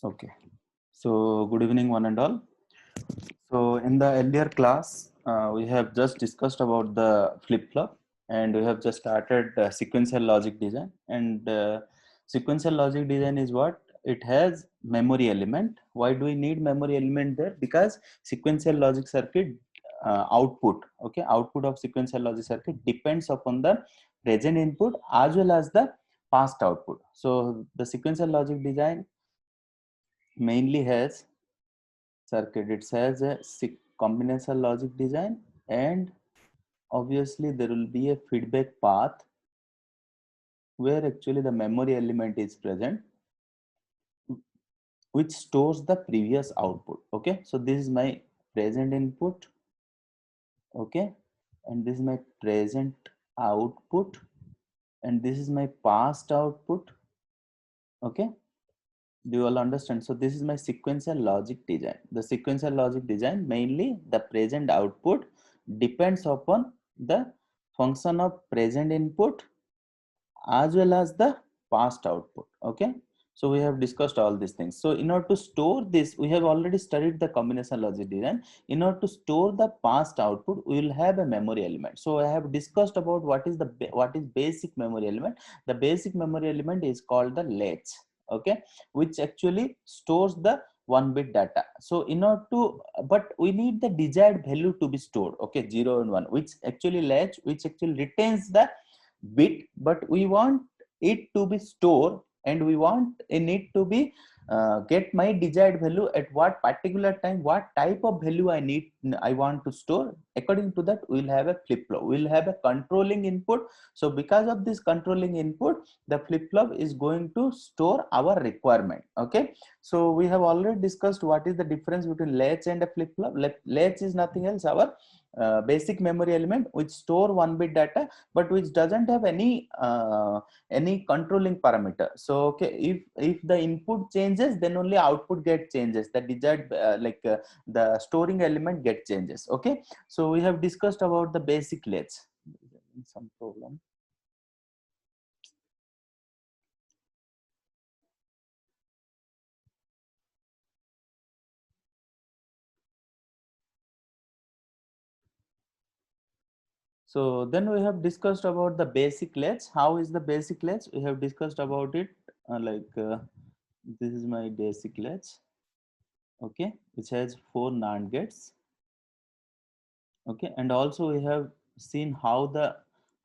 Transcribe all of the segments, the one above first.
Okay. So good evening, one and all. So in the earlier class, we have just discussed about the flip-flop, and we have just started sequential logic design. And sequential logic design is what? It has memory element. Why do we need memory element there? Because sequential logic circuit output, okay, output of sequential logic circuit depends upon the present input as well as the past output. So the sequential logic design mainly has circuit. It has a combinational logic design, and obviously there will be a feedback path where actually the memory element is present, which stores the previous output. Okay, so this is my present input, okay, and this is my present output, and this is my past output. Okay, do you all understand? So this is my sequential logic design. The sequential logic design, mainly the present output depends upon the function of present input as well as the past output. Okay, so we have discussed all these things. So in order to store this, we have already studied the combination logic design. In order to store the past output, we will have a memory element. So I have discussed about what is basic memory element. The basic memory element is called the latch, okay, which actually stores the 1-bit data. So in order to, but we need the desired value to be stored, okay, 0 and 1, which actually latch, which actually retains the bit, but we want it to be stored, and we want in it to be get my desired value at what particular time, what type of value I want to store. According to that, we will have a flip-flop. We will have a controlling input. So because of this controlling input, the flip-flop is going to store our requirement. Okay, so we have already discussed what is the difference between latch and a flip-flop. Latch is nothing else, our basic memory element which store 1-bit data, but which doesn't have any controlling parameter. So okay, if the input changes, then only output get changes, the desired the storing element get changes. Okay, so we have discussed about the basic latch. Some problem. So then we have discussed about the basic latch. How is the basic latch? We have discussed about it. This is my basic latch, okay, which has 4 NAND gates. Okay, and also we have seen how the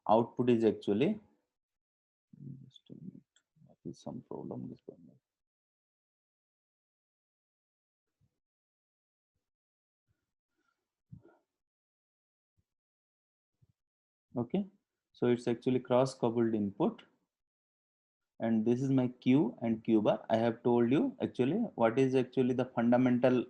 output is actually. Just a minute, what is some problem is going on. Okay, so it's actually cross coupled input, and this is my Q and Q bar. I have told you actually what is actually the fundamental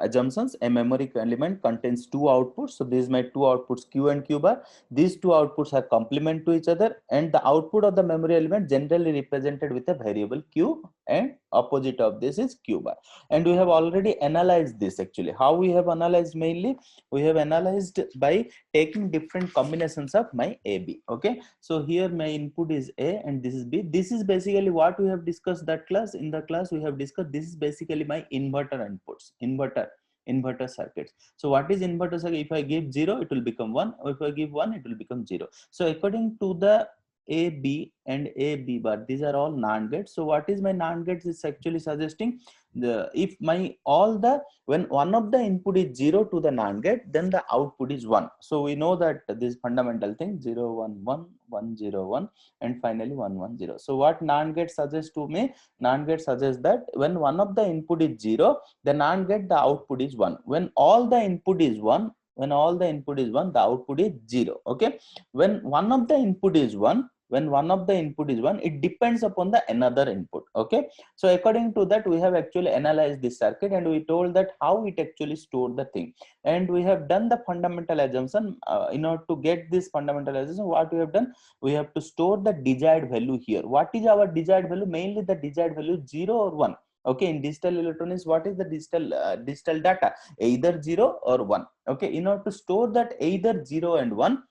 assumptions. A memory element contains 2 outputs. So this is my 2 outputs, Q and Q bar. These 2 outputs are complement to each other, and the output of the memory element generally represented with a variable Q, and opposite of this is Q bar. And we have already analyzed this. Actually, how we have analyzed? Mainly we have analyzed by taking different combinations of my AB. Okay, so here my input is A and this is B. This is basically what we have discussed that class. In the class we have discussed, this is basically my inverter inputs, inverter circuits. So what is inverter circuit? If I give 0, it will become 1. Or if I give 1, it will become 0. So according to the A, B and A, B bar, these are all NAND gates. So what is my NAND gates is actually suggesting the, if my all the, when one of the input is 0 to the NAND gate, then the output is 1. So we know that this fundamental thing 0 1 1 1 0 1 and finally 1 1 0. So what NAND gate suggests to me? NAND gate suggests that when one of the input is 0, the NAND gate the output is 1. When all the input is 1, when all the input is 1, the output is 0. Okay, when one of the input is 1, when one of the input is 1, it depends upon the another input. Okay, so according to that, we have actually analyzed this circuit, and we told that how it actually stored the thing, and we have done the fundamental assumption. In order to get this fundamental assumption, what we have done, we have to store the desired value here. What is our desired value? Mainly the desired value 0 or 1. Okay, in digital electronics, what is the digital data? Either 0 or 1. Okay, in order to store that either 0 and 1,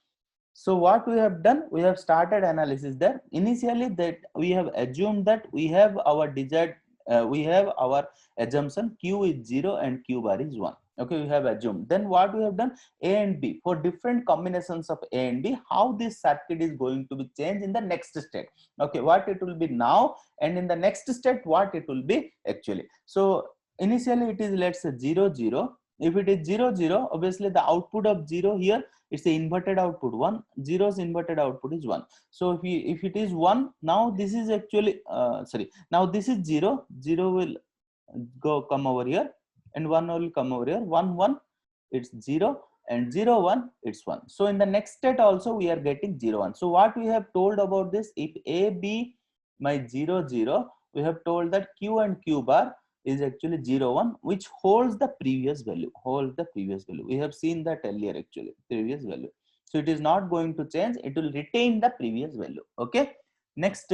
so what we have done, we have started analysis there. Initially that we have assumed that we have our desired we have our assumption q is 0 and q bar is 1. Okay, we have assumed. Then what we have done, A and B, for different combinations of A and B, how this circuit is going to be changed in the next state. Okay, what it will be now, and in the next state what it will be actually. So initially it is, let's say, 0 0. If it is 0 0, obviously the output of 0 here, it's the inverted output. 1, 0's inverted output is 1. So if it is 1, now this is actually sorry, now this is 0, 0 will come over here, and 1 will come over here. 1 1, it's 0, and 0 1, it's 1. So in the next state also we are getting 0 1. So what we have told about this, if A B my 0 0, we have told that q and q bar is actually 0 1, which holds the previous value. We have seen that earlier, actually, previous value. So it is not going to change, it will retain the previous value. Okay, next,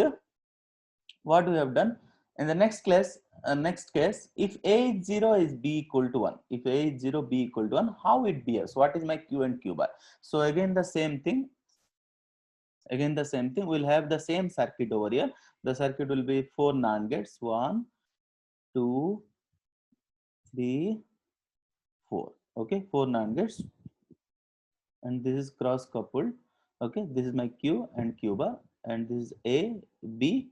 what we have done in the next case, if A is 0 is B equal to 1, if A is 0 B equal to 1, how it behaves, what is my q and q bar. So again the same thing, we'll have the same circuit over here. The circuit will be 4 NAND gates, 1 2 3 4. Okay, 4 NAND gates, and this is cross coupled. Okay, this is my q and q bar, and this is A B.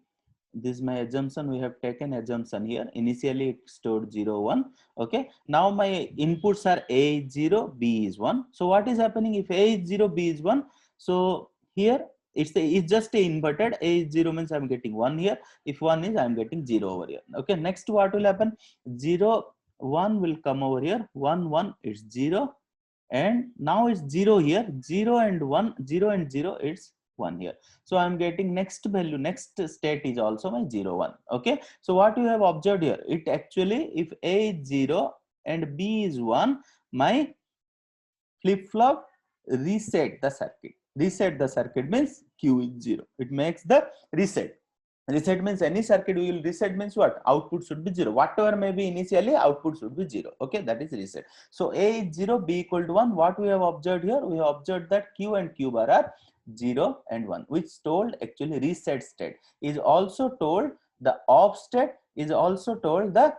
This is my assumption, we have taken assumption here. Initially it stored 0 1. Okay, now my inputs are A is 0, B is 1. So what is happening, if A is 0, B is 1, so here it's just a inverted. A is 0 means I'm getting 1 here, if 1 is, I'm getting 0 over here. Okay, next what will happen, 0 1 will come over here, 1 1, it's 0, and now it's 0 here, 0 and 1, 0 and 0, it's 1 here. So I'm getting next value, next state is also my 0 1. Okay, so what you have observed here, it actually, if A is 0 and B is 1, my flip flop reset the circuit means q is 0, it makes the reset. Reset means any circuit we will reset means what, output should be 0, whatever may be initially, output should be 0. Okay, that is reset. So A is 0, B equal to 1. What we have observed here, we have observed that q and q bar are 0 and 1, which told actually reset state, is also told the off state, is also told the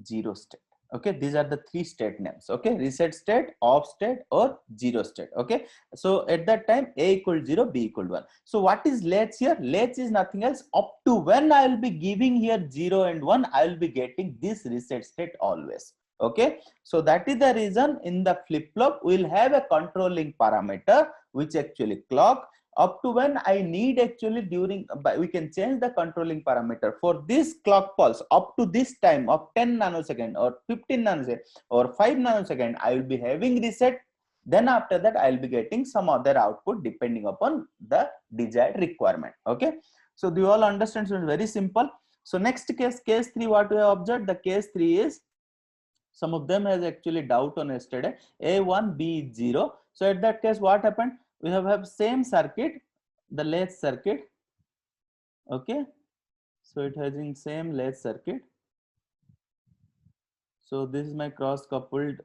0 state. Okay, these are the 3 state names. Okay, reset state, off state, or 0 state. Okay, so at that time A equal 0, B equal 1. So what is latch here? Latch is nothing else, up to when I will be giving here 0 and 1, I will be getting this reset state always. Okay, so that is the reason in the flip flop we will have a controlling parameter which actually clock, up to when I need actually during, we can change the controlling parameter for this clock pulse up to this time of 10 nanosecond or 15 nanosecond or 5 nanosecond, I will be having reset. Then after that I will be getting some other output depending upon the desired requirement. Okay, so do you all understand? So it's very simple. So next case, case 3, what we have observed, the case 3 is, some of them has actually doubt on yesterday, A1 B 0. So at that case what happened, we have same circuit, the latch circuit. Okay, so it has in same latch circuit. So this is my cross coupled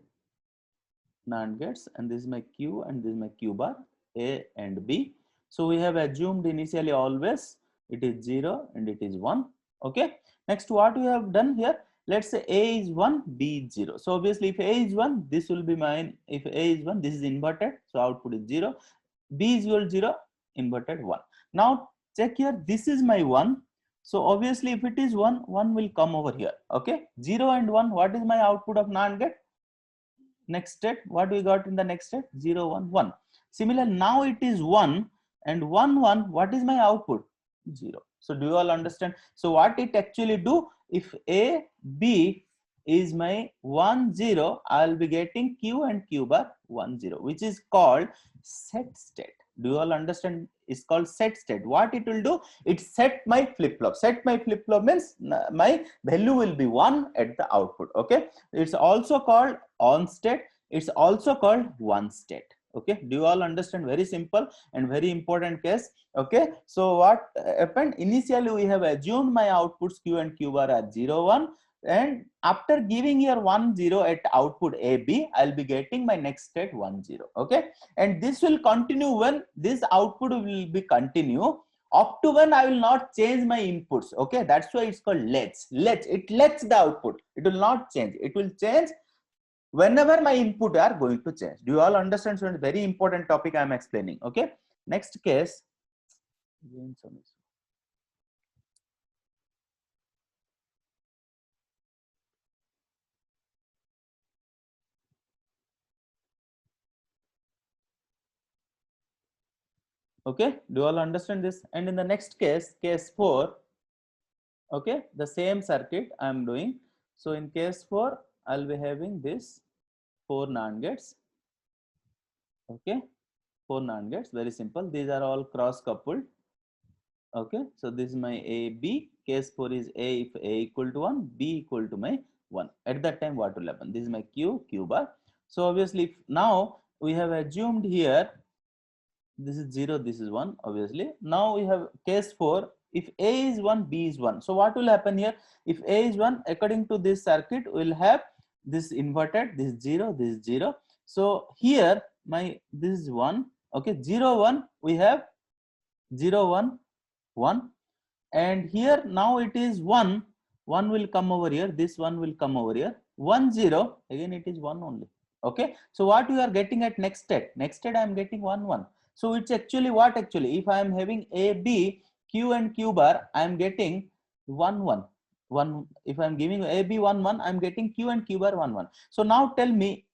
NAND gates, and this is my q and this is my q bar, A and B. So we have assumed initially always it is 0 and it is 1. Okay, next what we have done here, let's say A is 1, B is 0. So obviously if A is 1, this will be mine. If A is 1, this is inverted, so output is 0. B is equal 0, inverted 1. Now check here, this is my 1. So obviously if it is 1, 1 will come over here. Okay, 0 and 1, what is my output of NAND gate? Next state, what we got in the next state, 0 1 1. Similar, now it is 1 and 1 1, what is my output? 0. So do you all understand? So what it actually do, if A B is my 1 0, I'll be getting q and q bar 1 0, which is called set state. Do you all understand? It's called set state. What it will do, it set my flip flop. Set my flip flop means my value will be 1 at the output. Okay, it's also called on state, it's also called one state. Okay, do you all understand? Very simple and very important case. Okay, so what happened, initially we have assumed my outputs q and q bar are 0 1, and after giving here 1 0 at output AB, I'll be getting my next state 1 0. Okay, and this will continue when this output will be continue Up to when I will not change my inputs. Okay, that's why it's called latch. It lets the output. It will not change. It will change whenever my input are going to change. Do you all understand? So very important topic I am explaining. Okay, next case. Okay, do you all understand this? And in the next case, case 4, okay, the same circuit I am doing. So in case 4, I'll be having this 4 NAND gates. Okay, 4 NAND gates, very simple. These are all cross coupled. Okay, so this is my A, B. Case 4 is A if A equal to 1, B equal to my 1. At that time, what will happen? This is my Q bar. So obviously, if now we have assumed here, this is 0, this is 1, obviously. Now we have case 4, if A is 1, B is 1. So what will happen here? If A is 1, according to this circuit, we will have this inverted, this is 0, this is 0. So here, this is 1, okay, 0, 1, we have 0, 1, 1. And here now it is 1 will come over here, this one will come over here, 1 0, again it is 1 only. Okay, so what we are getting at next state I am getting 1 1. So it's actually what, actually if I am having A, B, Q and Q bar, I am getting 1 1 1. If I am giving A, B 1 1, I am getting Q and Q bar 1 1. So now tell me,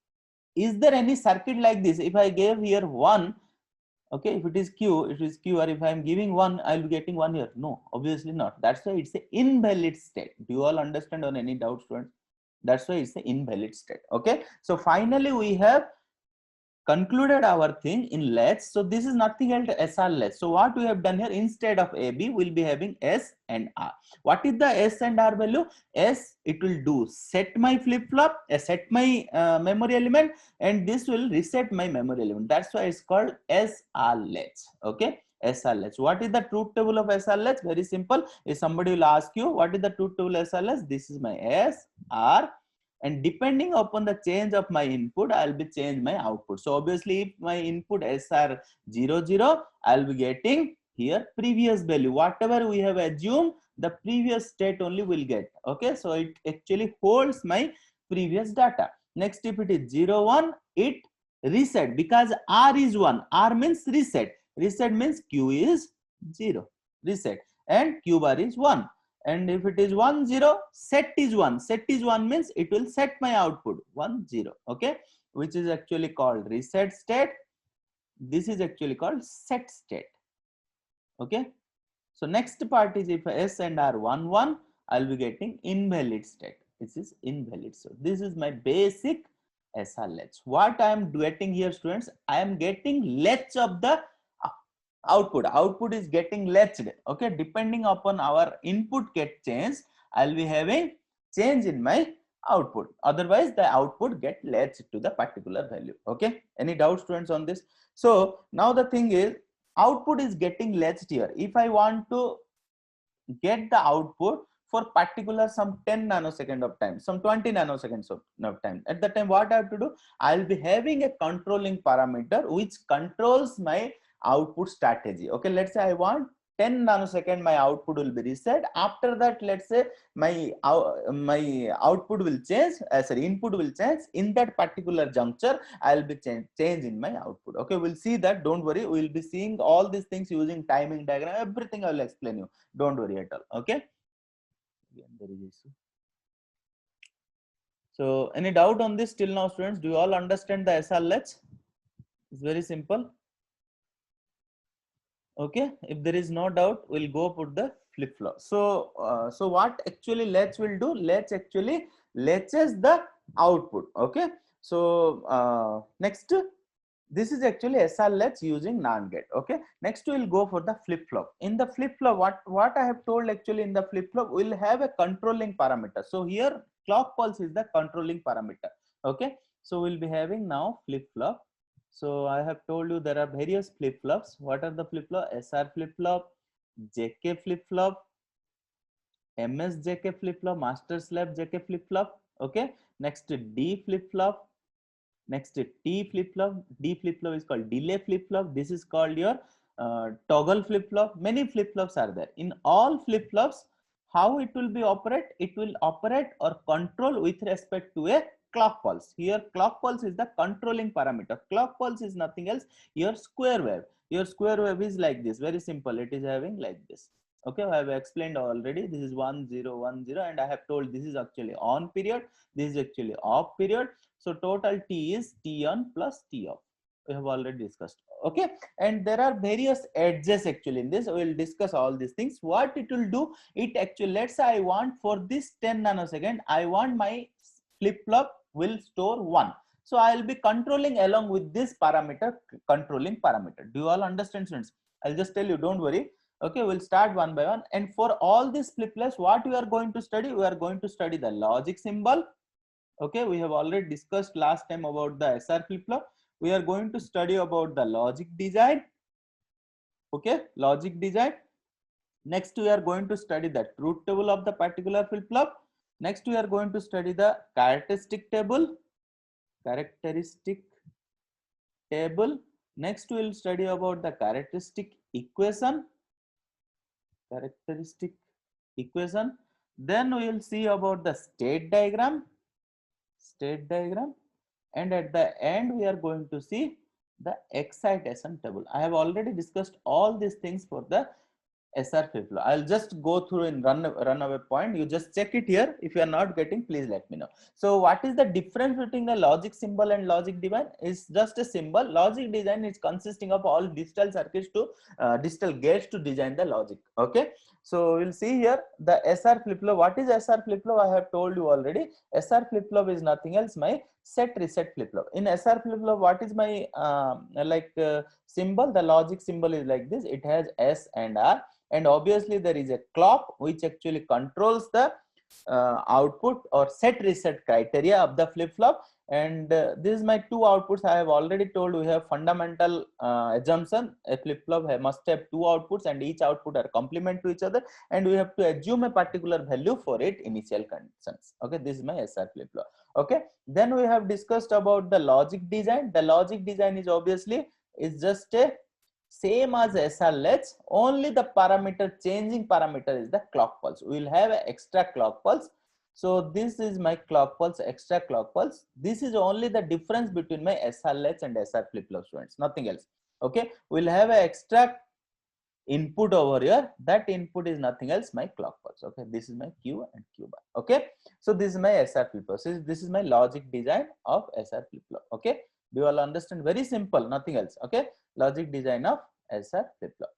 is there any circuit like this? If I gave here 1, okay, if it is Q, it is Q, or if I am giving 1, I will be getting 1 here. No, obviously not. That's why it's an invalid state. Do you all understand, or any doubt, students? That's why it's an invalid state. Okay, so finally we have concluded our thing in latch. So this is nothing else SR latch. So what we have done here, instead of AB, we'll be having S and R. What is the S and R value? S, it will do set my flip-flop, set my memory element, and this will reset my memory element. That's why it's called SR latch. Okay, SR latch. What is the truth table of SR latch? Very simple. If somebody will ask you, what is the truth table SR latch? This is my S, R, and depending upon the change of my input, I'll be change my output. So obviously if my input SR 0 0, I'll be getting here previous value, whatever we have assumed, the previous state only will get. Okay, so it actually holds my previous data. Next, if it is 0 1, it reset, because R is 1, R means reset. Reset means Q is 0, reset, and Q bar is 1. And if it is 1 0, set is 1. Set is 1 means it will set my output 1 0. Okay, which is actually called reset state. This is actually called set state. Okay, so next part is if S and R 1 1, I'll be getting invalid state. This is invalid. So this is my basic SR latch. What I am getting here, students, I am getting latch of the output is getting latched. Okay, depending upon our input get changed, I'll be having change in my output. Otherwise the output get latched to the particular value. Okay, any doubt, students, on this? So now the thing is, output is getting latched here. If I want to get the output for particular some 10 nanosecond of time, some 20 nanoseconds of time, at that time what I have to do, I'll be having a controlling parameter which controls my output strategy. Okay, let's say I want 10 nanosecond my output will be reset. After that, let's say my output will change, sorry, input will change. In that particular juncture, I'll be change in my output. Okay, we'll see that, don't worry. We'll be seeing all these things using timing diagram, everything I will explain you, don't worry at all. Okay, there is issue. So any doubt on this till now, students? Do you all understand the SR latch? It's very simple. Okay, if there is no doubt, we'll go put the flip-flop. So so what actually latch will do? Latch actually latches the output. Okay, so next, this is actually SR latch using NAND gate. Okay, next we'll go for the flip-flop. In the flip-flop, what I have told, actually in the flip-flop we'll have a controlling parameter. So here clock pulse is the controlling parameter. Okay, so we'll be having now flip-flop. So I have told you there are various flip-flops. What are the flip-flop? SR flip-flop, JK flip-flop, MS JK flip-flop, master slave JK flip-flop. Okay, next D flip-flop, next T flip-flop. D flip-flop is called delay flip-flop. This is called your toggle flip-flop, many flip-flops are there. In all flip-flops, how it will be operate? It will operate or control with respect to a clock pulse. Here clock pulse is the controlling parameter. Clock pulse is nothing else, your square wave. Your square wave is like this, very simple. It is having like this. Okay, I have explained already. This is 1 0 1 0, and I have told this is actually on period, this is actually off period. So total T is T on plus T off. We have already discussed. Okay, and there are various edges actually in this. We will discuss all these things. What it will do, it actually, let's say I want for this 10 nanosecond, I want my flip-flop will store 1. So I will be controlling along with this parameter, controlling parameter. Do you all understand, students? I'll just tell you, don't worry. Okay, we'll start one by one. And for all these flip-flops, what we are going to study? We are going to study the logic symbol. Okay, we have already discussed last time about the SR flip-flop. We are going to study about the logic design. Okay, logic design. Next, we are going to study the truth table of the particular flip-flop. Next, we are going to study the characteristic table. Characteristic table. Next, we will study about the characteristic equation. Characteristic equation. Then we will see about the state diagram. State diagram. And at the end, we are going to see the excitation table. I have already discussed all these things for the SR flip-flop. I'll just go through in runaway point. You just check it here. If you are not getting, please let me know. So what is the difference between the logic symbol and logic design? Is just a symbol. Logic design is consisting of all digital circuits to digital gates to design the logic. Okay. So we'll see here the SR flip-flop. What is SR flip-flop? I have told you already. SR flip-flop is nothing else my set reset flip-flop. In SR flip-flop, what is my symbol? The logic symbol is like this. It has S and R. And obviously there is a clock which actually controls the output or set reset criteria of the flip-flop. And this is my two outputs. I have already told we have fundamental assumption. A flip-flop must have two outputs and each output are complement to each other, and we have to assume a particular value for it initial conditions. Okay, this is my SR flip-flop. Okay, then we have discussed about the logic design. The logic design is obviously is just a same as SR latch, only the parameter changing parameter is the clock pulse. We will have an extra clock pulse. So this is my clock pulse, extra clock pulse. This is only the difference between my SR latch and SR flip-flop, students, nothing else. Okay, we'll have an extra input over here. That input is nothing else my clock pulse. Okay, this is my Q and Q bar. Okay, so this is my SR flip-flop. So this is my logic design of SR flip-flop. Okay, do you all understand? Very simple, nothing else. Okay, logic design of SR flip-flop.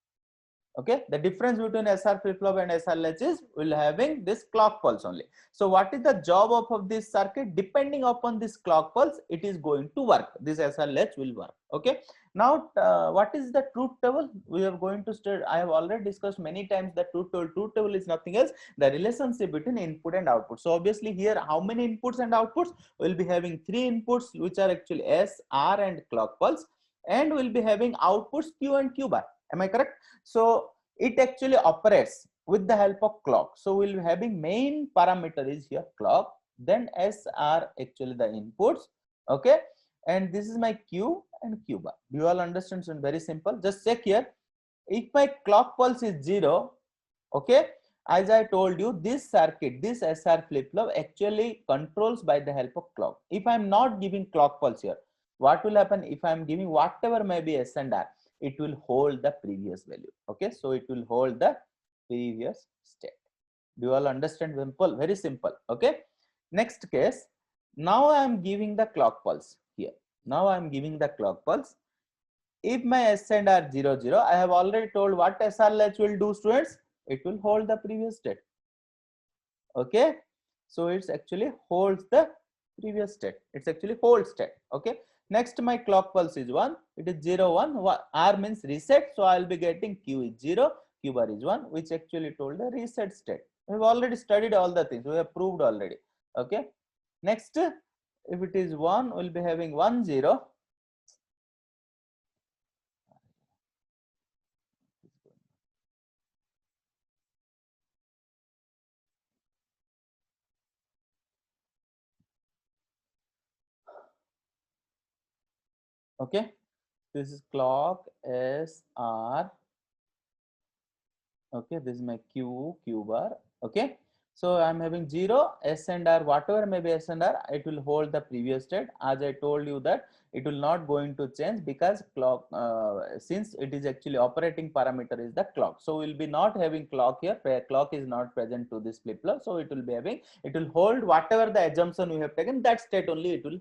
Okay, the difference between SR flip-flop and SR latch is we'll having this clock pulse only. So what is the job of this circuit? Depending upon this clock pulse, it is going to work. This SR latch will work. Okay, now what is the truth table? We are going to start. I have already discussed many times that truth table. Truth table is nothing else the relationship between input and output. So obviously here how many inputs and outputs? We'll be having three inputs which are actually S, R and clock pulse, and we'll be having outputs Q and Q bar. Am I correct? So it actually operates with the help of clock. So we'll be having main parameter is here clock, then S are actually the inputs. Okay, and this is my Q and Q bar. Do you all understand? So very simple. Just check here. If my clock pulse is 0, okay, as I told you, this circuit, this SR flip-flop actually controls by the help of clock. If I'm not giving clock pulse here, what will happen? If I'm giving whatever may be S and R, it will hold the previous value. Okay, so it will hold the previous state. Do you all understand? Simple, very simple. Okay, next case. Now I am giving the clock pulse here. Now I am giving the clock pulse. If my S and R 0 0, I have already told what SR latch will do, students. It will hold the previous state. Okay, so it's actually holds the previous state. It's actually hold state. Okay, next my clock pulse is 1. It is 0 1. R means reset, so I'll be getting Q is 0, Q bar is 1, which actually told the reset state. We've already studied all the things. We have proved already. Okay, next if it is 1, we'll be having 1 0. Okay, This is clock SR. Okay, this is my Q bar. Okay, so I'm having 0, S and R, whatever may be S and R, it will hold the previous state. As I told you that it will not going to change because clock, since it is actually operating parameter is the clock. So we'll be not having clock here, clock is not present to this flip flop. So it will be having, it will hold whatever the assumption we have taken, that state only it will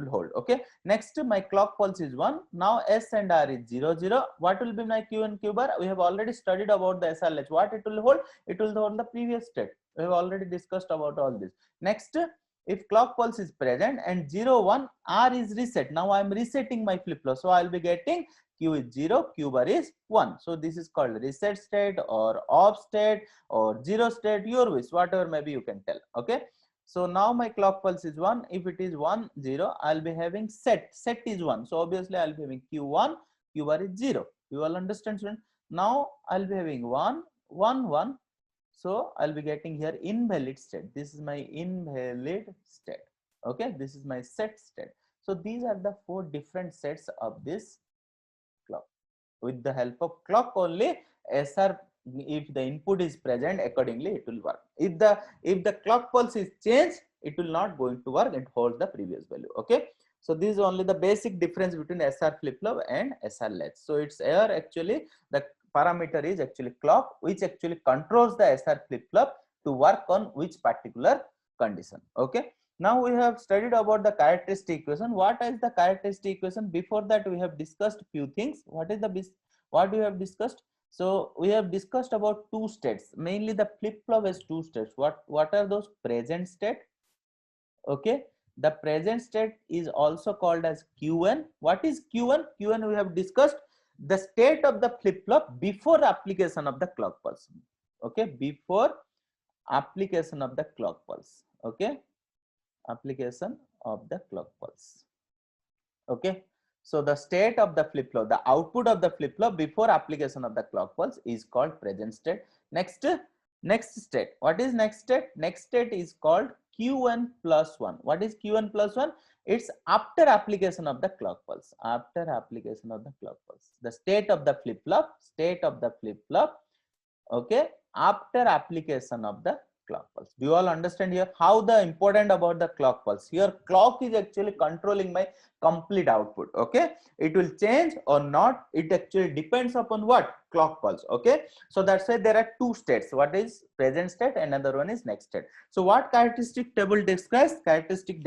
hold. Okay, next my clock pulse is 1. Now S and R is 0 0. What will be my Q and Q bar? We have already studied about the SR latch. What it will hold? It will hold the previous state. We have already discussed about all this. Next, if clock pulse is present and 0 1, R is reset. Now I am resetting my flip flop, so I will be getting Q is 0, Q bar is 1. So this is called reset state or off state or 0 state, your wish, whatever maybe you can tell. Okay, so now my clock pulse is 1. If it is 1 0, I'll be having set is 1. So obviously I'll be having Q1, Q bar is 0. You all understand, student? Now I'll be having 1 1 1. So I'll be getting here invalid state. This is my invalid state. Okay, this is my set state. So these are the 4 different sets of this clock. With the help of clock only, SR, if the input is present, accordingly it will work. If the clock pulse is changed, it will not going to work. It holds the previous value. Okay, so this is only the basic difference between SR flip flop and SR latch. So it's here actually the parameter is actually clock, which actually controls the SR flip flop to work on which particular condition. Okay, now we have studied about the characteristic equation. What is the characteristic equation? Before that we have discussed few things. What we have discussed? So we have discussed about 2 states. Mainly the flip flop has 2 states. What are those? Present state. Okay, the present state is also called as Qn. What is Qn? Qn we have discussed the state of the flip flop before application of the clock pulse. Okay, before application of the clock pulse. Okay, application of the clock pulse. Okay, so the state of the flip flop, the output of the flip flop before application of the clock pulse is called present state. Next state. What is next state? Next state is called Qn plus 1. What is Qn plus 1? It's after application of the clock pulse. After application of the clock pulse, the state of the flip flop, okay, after application of the clock pulse. Do you all understand here how the important about the clock pulse? Here clock is actually controlling my complete output. Okay, it will change or not, it actually depends upon what? Clock pulse. Okay, so that's why there are 2 states. What is present state, another one is next state. So what characteristic table describes? Characteristic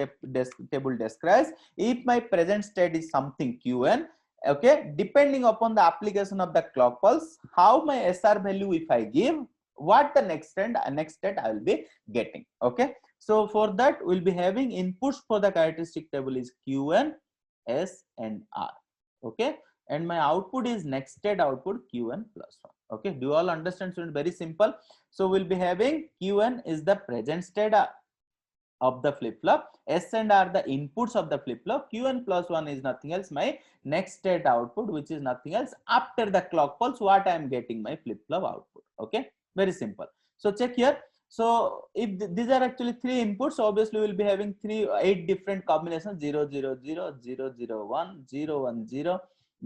table describes if my present state is something Qn. Okay, depending upon the application of the clock pulse, how my SR value if I give, what the next state I will be getting. Okay, so for that we'll be having inputs for the characteristic table is Qn, S and R. Okay, and my output is next state output Qn plus 1. Okay, do you all understand, student? Very simple. So we'll be having Qn is the present state of the flip flop, S and R the inputs of the flip flop, Qn plus 1 is nothing else my next state output, which is nothing else after the clock pulse what I am getting my flip flop output. Okay, very simple. So check here. So if these are actually 3 inputs, obviously we will be having 8 different combinations: 0 0 0, 0 0 1, 0 1 0,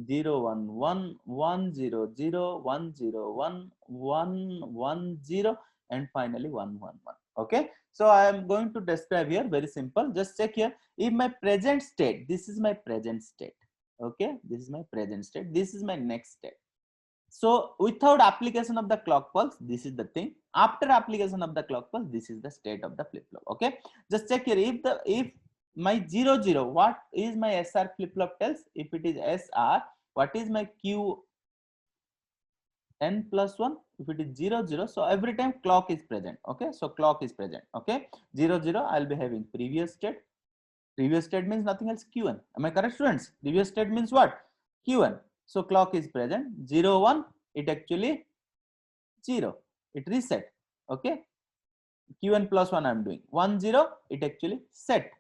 0 1 1, 1 0 0, 1 0 1, 1 1 0, and finally 1 1 1. Okay, so I am going to describe here, very simple. Just check here. If my present state, this is my present state. Okay, this is my present state, this is my next state. So without application of the clock pulse, this is the thing. After application of the clock pulse, this is the state of the flip flop. Okay, just check here. If my 0 0, what is my SR flip flop tells? If it is SR, what is my Q n plus 1? If it is 0 0, so every time clock is present. Okay, so clock is present. Okay, 0 0, I'll be having previous state. Previous state means nothing else, Qn. Am I correct, students? Previous state means what? Qn. So clock is present. 0 1, it actually 0, it reset. Okay, Qn plus 1 I'm doing. 1 0, it actually set.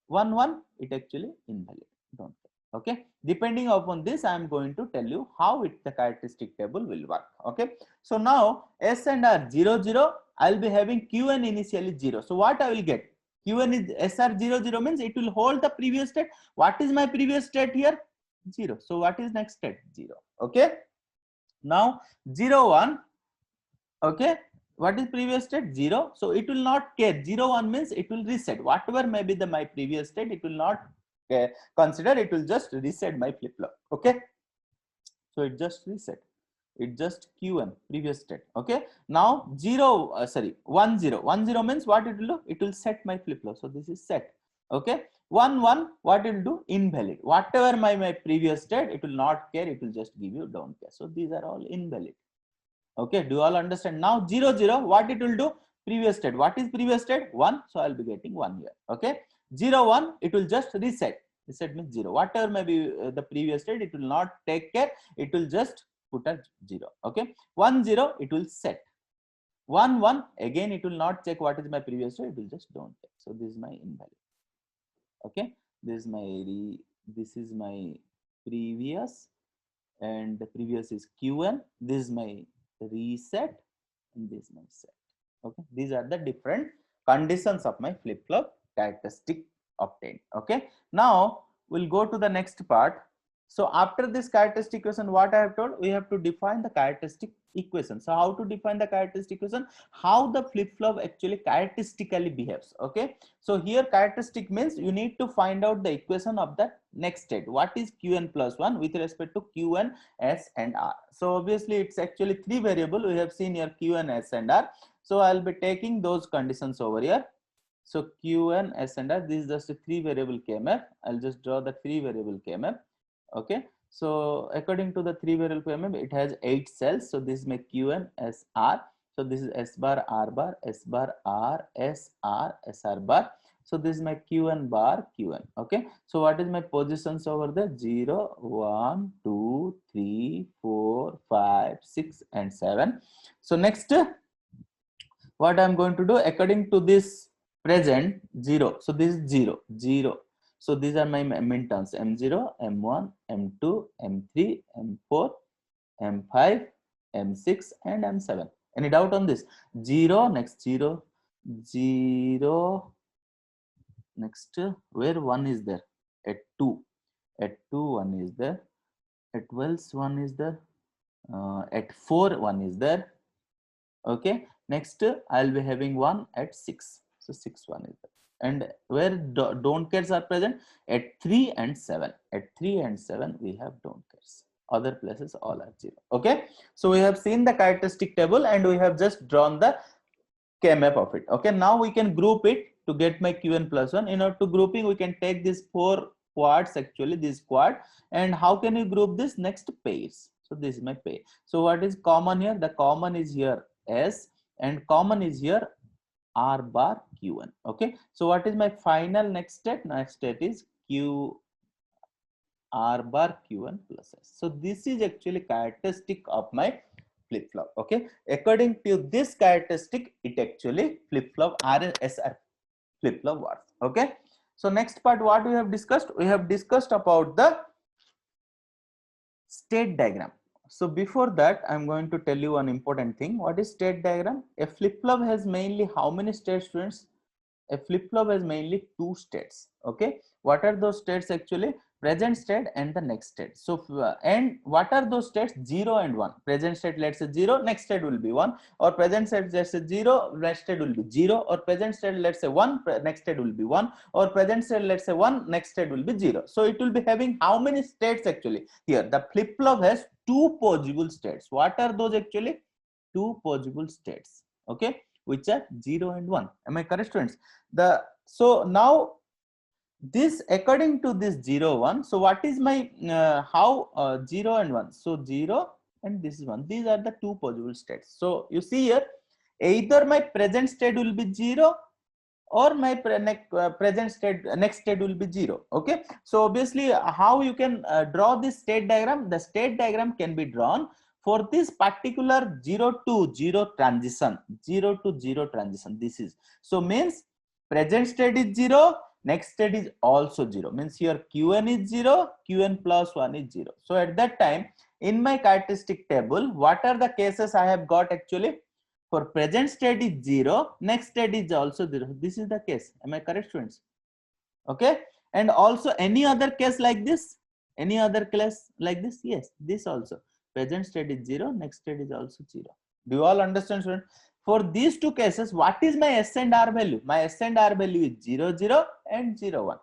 1 1, it actually invalid. Don't care. Okay, depending upon this I am going to tell you how the characteristic table will work. Okay, so now S and R 0 0, I'll be having Qn initially 0. So what I will get? Qn is SR 0 0 means it will hold the previous state. What is my previous state here? 0. So what is next state? 0. Okay. Now 0 1. Okay. What is previous state? 0. So it will not care. 0 1 means it will reset. Whatever may be the my previous state, it will not consider. It will just reset my flip flop. Okay. So it just reset. It just qn previous state. Okay. Now 0 sorry 1 0. 1 0 means what it will do? It will set my flip flop. So this is set. Okay. 1 1, what it will do? Invalid. Whatever my previous state, it will not care. It will just give you don't care. So these are all invalid. Okay, do you all understand? Now 0 0, what it will do? Previous state. What is previous state? 1. So I'll be getting 1 here. Okay. 0 1, it will just reset. Reset means 0. Whatever may be the previous state, it will not take care. It will just put a 0. Okay. 1 0, it will set. 1 1, again it will not check what is my previous state. It will just don't check. So this is my invalid. Okay. This is my previous, and the previous is qn. This is my reset, and this is my set. Okay, these are the different conditions of my flip flop characteristic obtained. Okay, now we'll go to the next part. So after this characteristic equation, what I have told, we have to define the characteristic equation. So how to define the characteristic equation? How the flip flop actually characteristically behaves. Okay, so here characteristic means you need to find out the equation of the next state. What is qn plus 1 with respect to qn, s and r? So obviously it's actually 3 variable. We have seen here qn, s and r. So I'll be taking those conditions over here. So qn, s and r, this is just a 3 variable k-map. I'll just draw the 3 variable k-map. Okay, so according to the 3 variable k-map, it has 8 cells. So this is my qn, s, r. So this is s bar, r bar, s bar, r, s, r, s, r bar. So this is my qn bar, qn. Okay, so what is my positions over there? 0 1 2 3 4 5 6 and 7. So next, what I'm going to do, according to this present 0. So this is 0 0. So these are my min terms: m0, m1, m2, m3, m4, m5, m6, and m7. Any doubt on this? 0, next 0, 0, next where 1 is there? At 2. At 2 1 is there. At 12 1 is there. At 4 1 is there. Okay, next I'll be having 1 at 6. So 6 1 is there. And where don't cares are present? At 3 and 7. At 3 and 7 we have don't cares. Other places all are 0. Okay, so we have seen the characteristic table and we have just drawn the k-map of it. Okay, now we can group it to get my qn plus 1. In order to grouping, we can take these 4 quads, actually this quad. And how can you group this? Next, pairs. So this is my pair. So what is common here? The common is here s, and common is here r bar qn. Okay, so what is my final next state? Next state is q r bar qn plus s. So this is actually characteristic of my flip flop. Okay, according to this characteristic, it actually flip flop SR flip flop works. Okay, so next part, what we have discussed? We have discussed about the state diagram. So before that, I'm going to tell you one important thing. What is state diagram? A flip flop has mainly how many states, students? A flip flop has mainly 2 states. Okay, what are those states actually? Present state and the next state. So and what are those states? 0 and 1. Present state, let's say 0, next state will be 1. Or present state, let's say 0, next state will be 0. Or present state, let's say 1, next state will be 1. Or present state, let's say 1, next state will be 0. So it will be having how many states actually? Here the flip flop has 2 possible states. What are those actually? 2 possible states. Okay, which are 0 and 1. Am I correct, students? So now this, according to this 0 1, so what is my 0 and 1? So 0 and this is 1. These are the 2 possible states. So you see here, either my present state will be 0 or my present state next state will be 0. Okay, so obviously how you can draw this state diagram? The state diagram can be drawn for this particular 0 to 0 transition. 0 to 0 transition, this is, so means present state is 0, next state is also 0, means here qn is 0, qn plus 1 is 0. So at that time, in my characteristic table, what are the cases I have got actually? For present state is 0, next state is also 0. This is the case. Am I correct, students? Okay, and also any other case like this? Any other class like this? Yes, this also. Present state is 0, next state is also 0. Do you all understand, student? For these two cases, what is my S and R value? My S and R value is 0, 0 and 0, 1.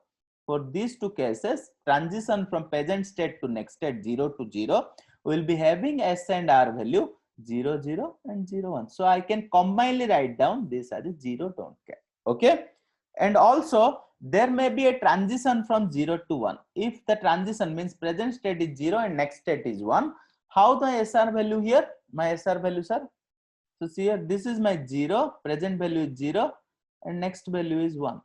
For these two cases, transition from present state to next state 0 to 0, we will be having S and R value 0, 0 and 0, 1. So I can combinedly write down this as a 0, don't care. Okay. And also, there may be a transition from 0 to 1. If the transition means present state is 0 and next state is 1, how the SR value here? My SR value, sir. So see here, this is my 0, present value is 0 and next value is 1.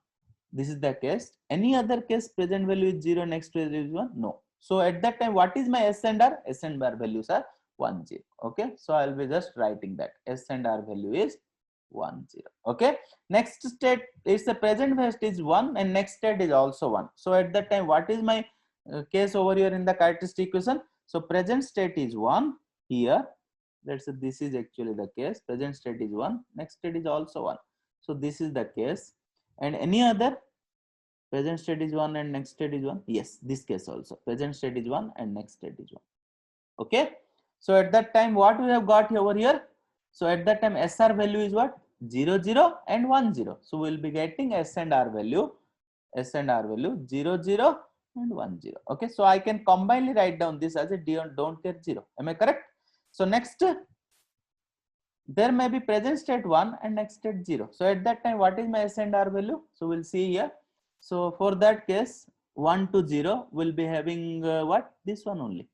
This is the case. Any other case, present value is 0, next value is 1? No. So at that time, what is my S and R? S and R values are 1, 0. Okay. So I'll be just writing that S and R value is 1, 0. Okay. Next state is the present state is 1 and next state is also 1. So at that time, what is my case over here in the characteristic equation? So present state is 1 here. Let's say this is actually the case. Present state is 1, next state is also 1. So this is the case. And any other? Present state is 1 and next state is 1. Yes, this case also. Present state is 1 and next state is 1. Okay. So at that time, what we have got over here? So at that time, SR value is what? 0, 0 and 1, 0. So we'll be getting S and R value 0, 0 and 1, 0. Okay. So I can combinedly write down this as a don't care 0. Am I correct? So next, there may be present state 1 and next state 0. So at that time, what is my S and R value? So we'll see here. So for that case, 1 to 0 will be having what? This one only.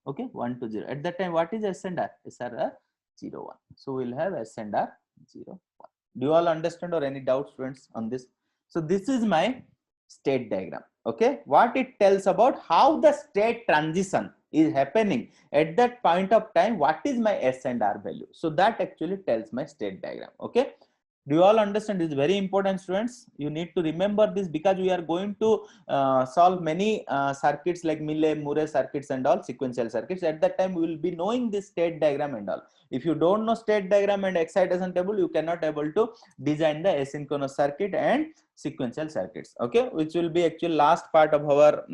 Okay, 1 to 0. At that time, what is S and R? SR 0, 1. So we'll have S and R 0, 1. Do you all understand or any doubts, students, on this? So this is my state diagram. Okay, what it tells about how the state transition is happening at that point of time. What is my S and R value? So that actually tells my state diagram. Okay. Do you all understand? This is very important, students. You need to remember this because we are going to solve many circuits like Murray circuits and all sequential circuits. At that time, we will be knowing this state diagram and all. If you don't know state diagram and excitation table, you cannot able to design the asynchronous circuit and sequential circuits. Okay, which will be actually last part of our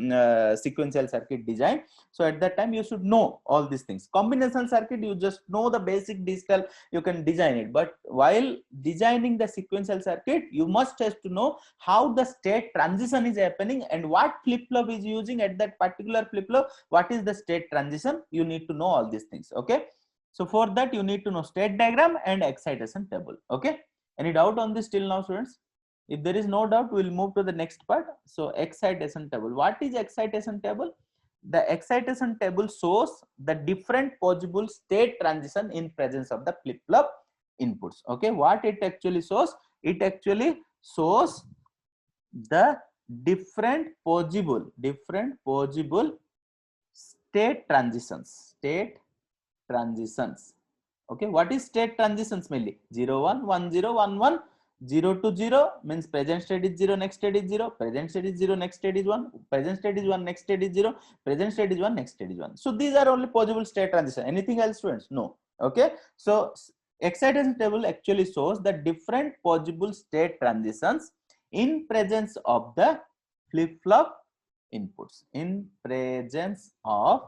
sequential circuit design. So at that time, you should know all these things. Combinational circuit, you just know the basic digital, you can design it. But while designing the sequential circuit, you must have to know how the state transition is happening and what flip-flop is using at that particular flip-flop. What is the state transition? You need to know all these things. Okay. So for that, you need to know state diagram and excitation table. Okay. Any doubt on this till now, students? If there is no doubt, we'll move to the next part. So excitation table. What is excitation table? The excitation table shows the different possible state transition in presence of the flip-flop inputs. Okay, what it actually shows? It actually shows the different possible state transitions. Okay, what is state transitions mainly? 0, 1, 1, 0, 1, 1. 0 to 0 means present state is 0, next state is 0, present state is 0, next state is 1, present state is 1, next state is 0, present state is 1, next state is 1. So these are only possible state transition. Anything else, students? No. Okay. So excitation table actually shows the different possible state transitions in presence of the flip-flop inputs. In presence of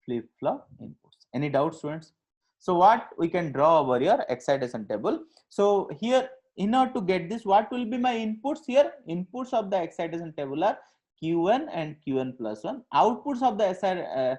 flip-flop inputs. Any doubts, students? So what we can draw over here, excitation table. So here, in order to get this, what will be my inputs here? Inputs of the excitation table are Q1 and Qn plus 1. Outputs of the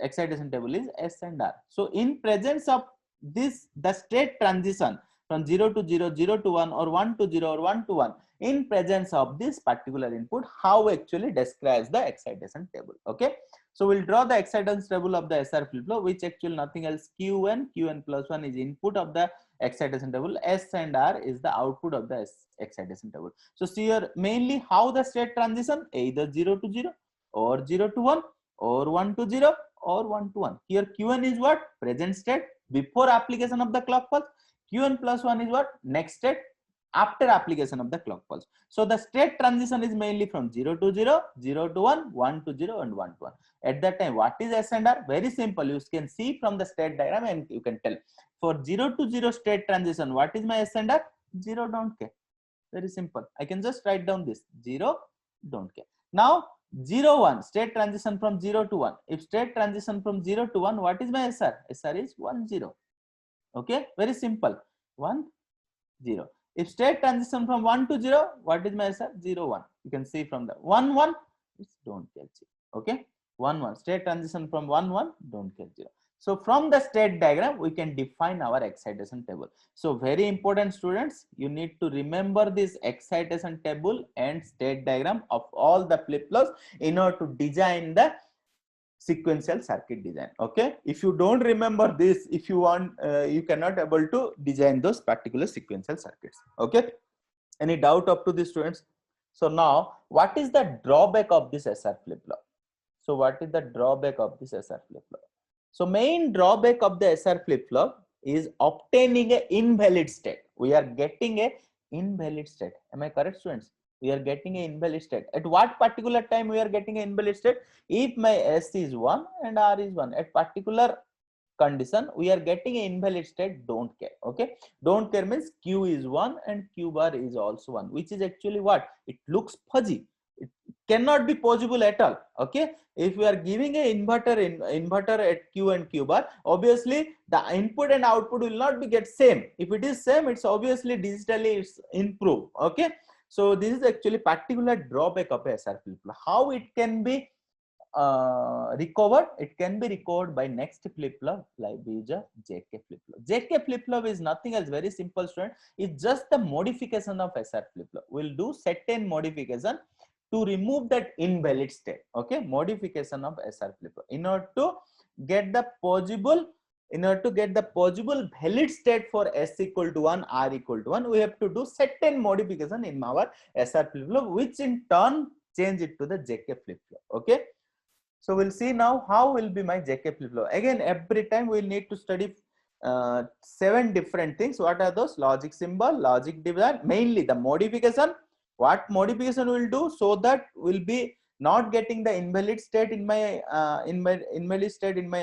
excitation table is S and R. So in presence of this, the state transition from 0 to 0, 0 to 1 or 1 to 0 or 1 to 1, in presence of this particular input, how actually describes the excitation table. Okay. So we'll draw the excitation table of the SR flip-flop, which actually nothing else. Qn plus 1 is input of the excitation table. S and R is the output of the excitation table. So see here, mainly how the state transition, either 0 to 0 or 0 to 1 or 1 to 0 or 1 to 1. Here Qn is what? Present state before application of the clock pulse. Qn plus 1 is what? Next state after application of the clock pulse. So the state transition is mainly from 0 to 0, 0 to 1, 1 to 0 and 1 to 1. At that time, what is S and R? Very simple. You can see from the state diagram and you can tell. For 0 to 0 state transition, what is my S and R? 0, don't care. Very simple. I can just write down this 0, don't care. Now 0 1, state transition from 0 to 1. If state transition from 0 to 1, what is my SR? SR is 1 0. Okay, very simple. 1 0. If state transition from 1 to 0, what is my SR? 0 1. You can see from the 1 1, it's don't catch it. Okay, 1 1, state transition from 1 1, don't catch 0. So from the state diagram, we can define our excitation table. So very important, students, you need to remember this excitation table and state diagram of all the flip-flops in order to design the sequential circuit design. Okay, if you don't remember this, if you want, you cannot able to design those particular sequential circuits. Okay, any doubt up to the students? So now, what is the drawback of this SR flip-flop? So what is the drawback of this SR flip-flop? So main drawback of the SR flip-flop is obtaining a invalid state. We are getting a invalid state. Am I correct, students? We are getting a invalid state. At what particular time we are getting an invalid state? If my S is 1 and R is 1, at particular condition we are getting an invalid state, don't care. Okay, don't care means Q is 1 and Q bar is also 1, which is actually what? It looks fuzzy. It cannot be possible at all. Okay, if we are giving a inverter at Q and Q bar, obviously the input and output will not be get same. If it is same, it's obviously digitally it's improved. Okay, so this is actually particular drawback of SR flip-flop. How it can be recovered? It can be recovered by next flip-flop, like is a JK flip-flop. JK flip-flop is nothing else, very simple, student. It's just the modification of SR flip-flop. We'll do certain modification to remove that invalid state. Okay, modification of SR flip-flop in order to get the possible, valid state for S equal to 1, R equal to 1, we have to do certain modification in our SR flip-flop, which in turn change it to the JK flip-flop. Okay, so we'll see now how will be my JK flip-flop. Again, every time we'll need to study 7 different things. What are those? Logic symbol, logic division, mainly the modification. What modification will do so that we'll be not getting the invalid state in my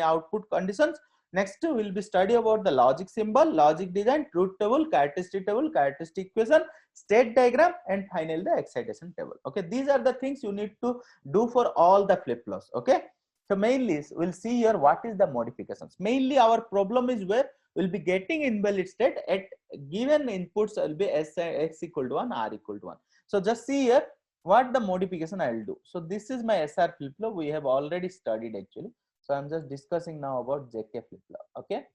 output conditions. Next we'll be study about the logic symbol, logic design, truth table, characteristic equation, state diagram, and finally the excitation table. Okay, these are the things you need to do for all the flip-flops. Okay, so mainly we'll see here what is the modifications. Mainly our problem is where we'll be getting invalid state at given inputs will be x equal to 1, R equal to 1. So just see here what the modification I will do. So this is my SR flip-flop. We have already studied actually. So I'm just discussing now about JK flip-flop. Okay,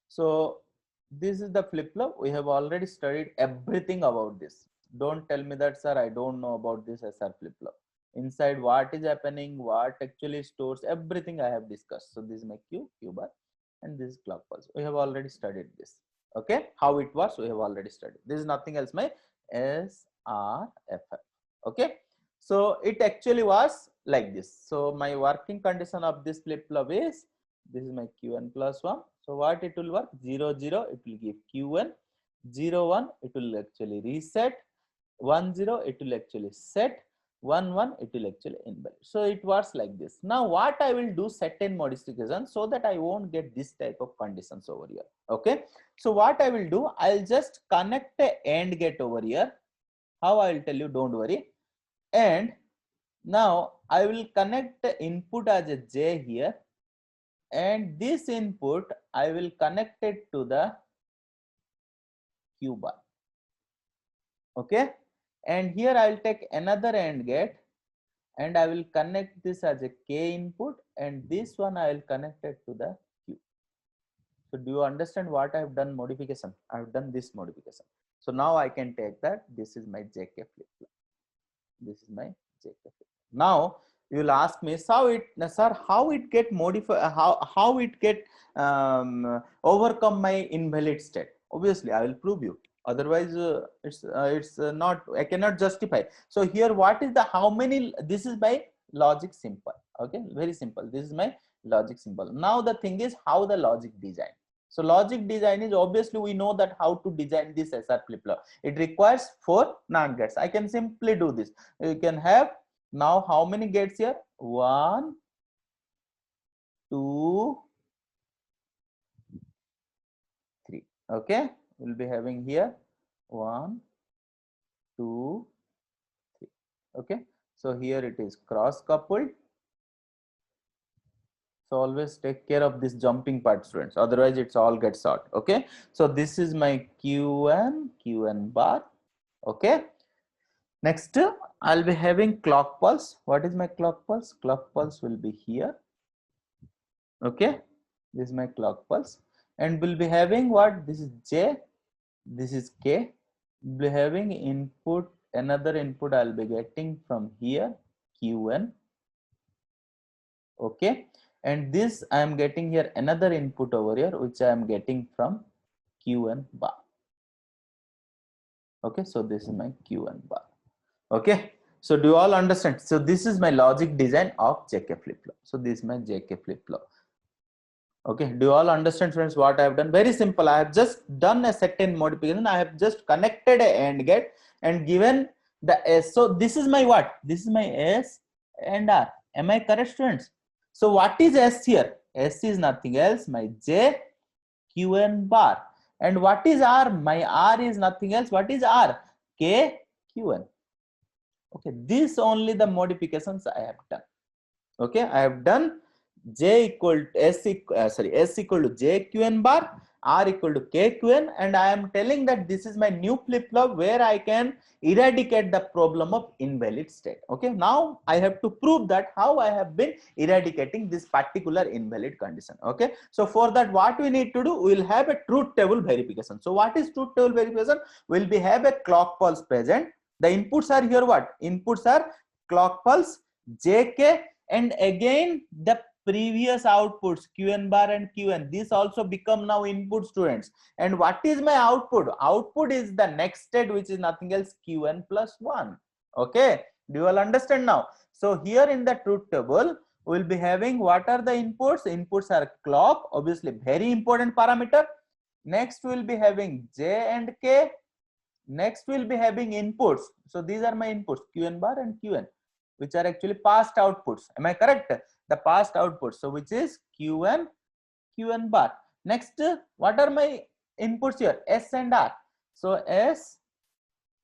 so this is the flip-flop. We have already studied everything about this. Don't tell me that, sir, I don't know about this SR flip-flop. Inside what is happening, what actually stores, everything I have discussed. So this is my Q bar, and this is clock pulse. We have already studied this. Okay, how it works we have already studied. This is nothing else, my SRFF. Okay, so it actually was like this. So my working condition of this flip-flop is, this is my Qn plus 1. So what it will work? 0 0, it will give Qn. 0 1, it will actually reset. 1 0, it will actually set. 1 1, it will actually invalid. So it works like this. Now what I will do, certain modification so that I won't get this type of conditions over here. Okay, so what I will do, I'll just connect a AND gate over here. How I will tell you, don't worry. And now I will connect the input as a J here, and this input I will connect it to the Q bar. Okay, and here I will take another AND gate and I will connect this as a K input, and this one I will connect it to the Q. So do you understand what I have done modification? I have done this modification. So now I can take that. This is my JK flip-flop. This is my JK flip-flop. Now you will ask me, sir, how it get modified, how it get overcome my invalid state? Obviously I will prove you, otherwise it's not, I cannot justify. So here what is the, how many, this is my logic simple. Okay, very simple, this is my logic symbol. Now the thing is how the logic design. So logic design is, obviously we know that how to design this SR flip-flop. It requires 4 NAND gates. I can simply do this. You can have now how many gates here? 1 2 3. Okay, we'll be having here 1 2 3. Okay, So here it is cross coupled. So always take care of this jumping part, students. Otherwise, it's all gets out. Okay. So this is my Qn bar. Okay. Next, I'll be having clock pulse. What is my clock pulse? Clock pulse will be here. Okay. This is my clock pulse. And we'll be having what? This is J. This is K. We'll be having input. Another input I'll be getting from here. Qn. Okay, and this I am getting here another input over here which I am getting from Qn bar. Okay, so this is my Qn bar. Okay, so do you all understand? So this is my logic design of JK flip-flop. So this is my JK flip-flop. Okay, do you all understand, friends, what I have done? Very simple. I have just done a certain modification. I have just connected a AND gate and given the S. So this is my what? This is my S and R. Am I correct, students? So what is S here? S is nothing else, my J Qn bar. And what is R? My R is nothing else. What is R? K Qn. Okay, this only the modifications I have done. Okay, I have done J equal to S equal to J Qn bar, R equal to K Qn, and I am telling that this is my new flip-flop where I can eradicate the problem of invalid state. Okay, now I have to prove that how I have been eradicating this particular invalid condition. Okay, so for that what we need to do, we will have a truth table verification. So what is truth table verification? We'll be have a clock pulse present. The inputs are here what? Inputs are clock pulse, JK, and again the previous outputs Qn bar and Qn. This also become now input, students. And what is my output? Output is the next state, which is nothing else Qn plus 1. Okay, do you all understand now? So here in the truth table we will be having what are the inputs? Inputs are clock, obviously very important parameter. Next we will be having J and K. Next we will be having inputs. So these are my inputs Qn bar and Qn, which are actually past outputs. Am I correct? The past outputs. So which is Qn bar. Next, what are my inputs here? S and R. So S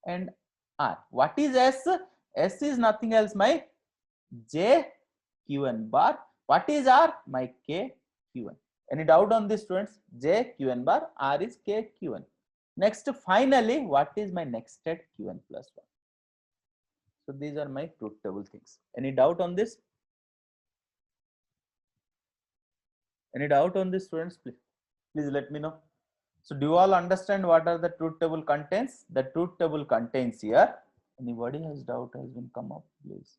and R. What is S? S is nothing else my J Qn bar. What is R? My K Qn. Any doubt on this, students? J Qn bar, R is K Qn. Next, finally, what is my next state? Qn plus 1. So these are my truth table things. Any doubt on this? Any doubt on this, students? Please let me know. So do you all understand what are the truth table contents? The truth table contains here. Anybody has doubt has been come up, please.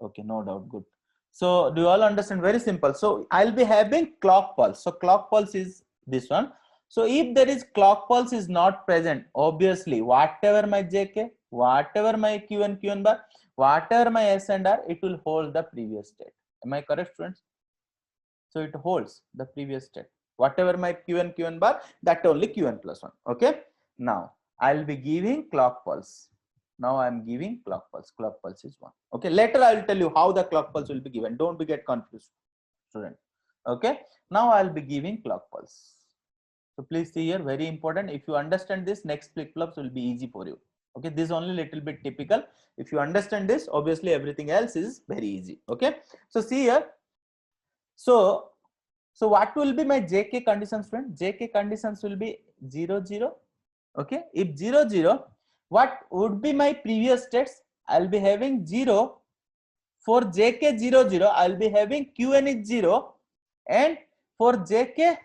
Okay, no doubt. Good. So do you all understand? Very simple. So I'll be having clock pulse. So clock pulse is this one. So if there is clock pulse is not present, obviously whatever my JK, whatever my Qn bar, whatever my S and R, it will hold the previous state. Am I correct, students? So it holds the previous state. Whatever my Qn bar, that only Qn plus 1. Okay. Now I'll be giving clock pulse. Now I'm giving clock pulse. Clock pulse is 1. Okay. Later I will tell you how the clock pulse will be given. Don't be get confused, student. Okay. Now I'll be giving clock pulse. So please see here, very important. If you understand this, next flip-flops will be easy for you. Okay, this is only little bit typical. If you understand this, obviously everything else is very easy. Okay, so see here. So what will be my JK conditions, friend? JK conditions will be 0, 0. Okay, if 0, 0, what would be my previous states? I'll be having 0. For JK 0, 0, I'll be having Qn is 0, and for JK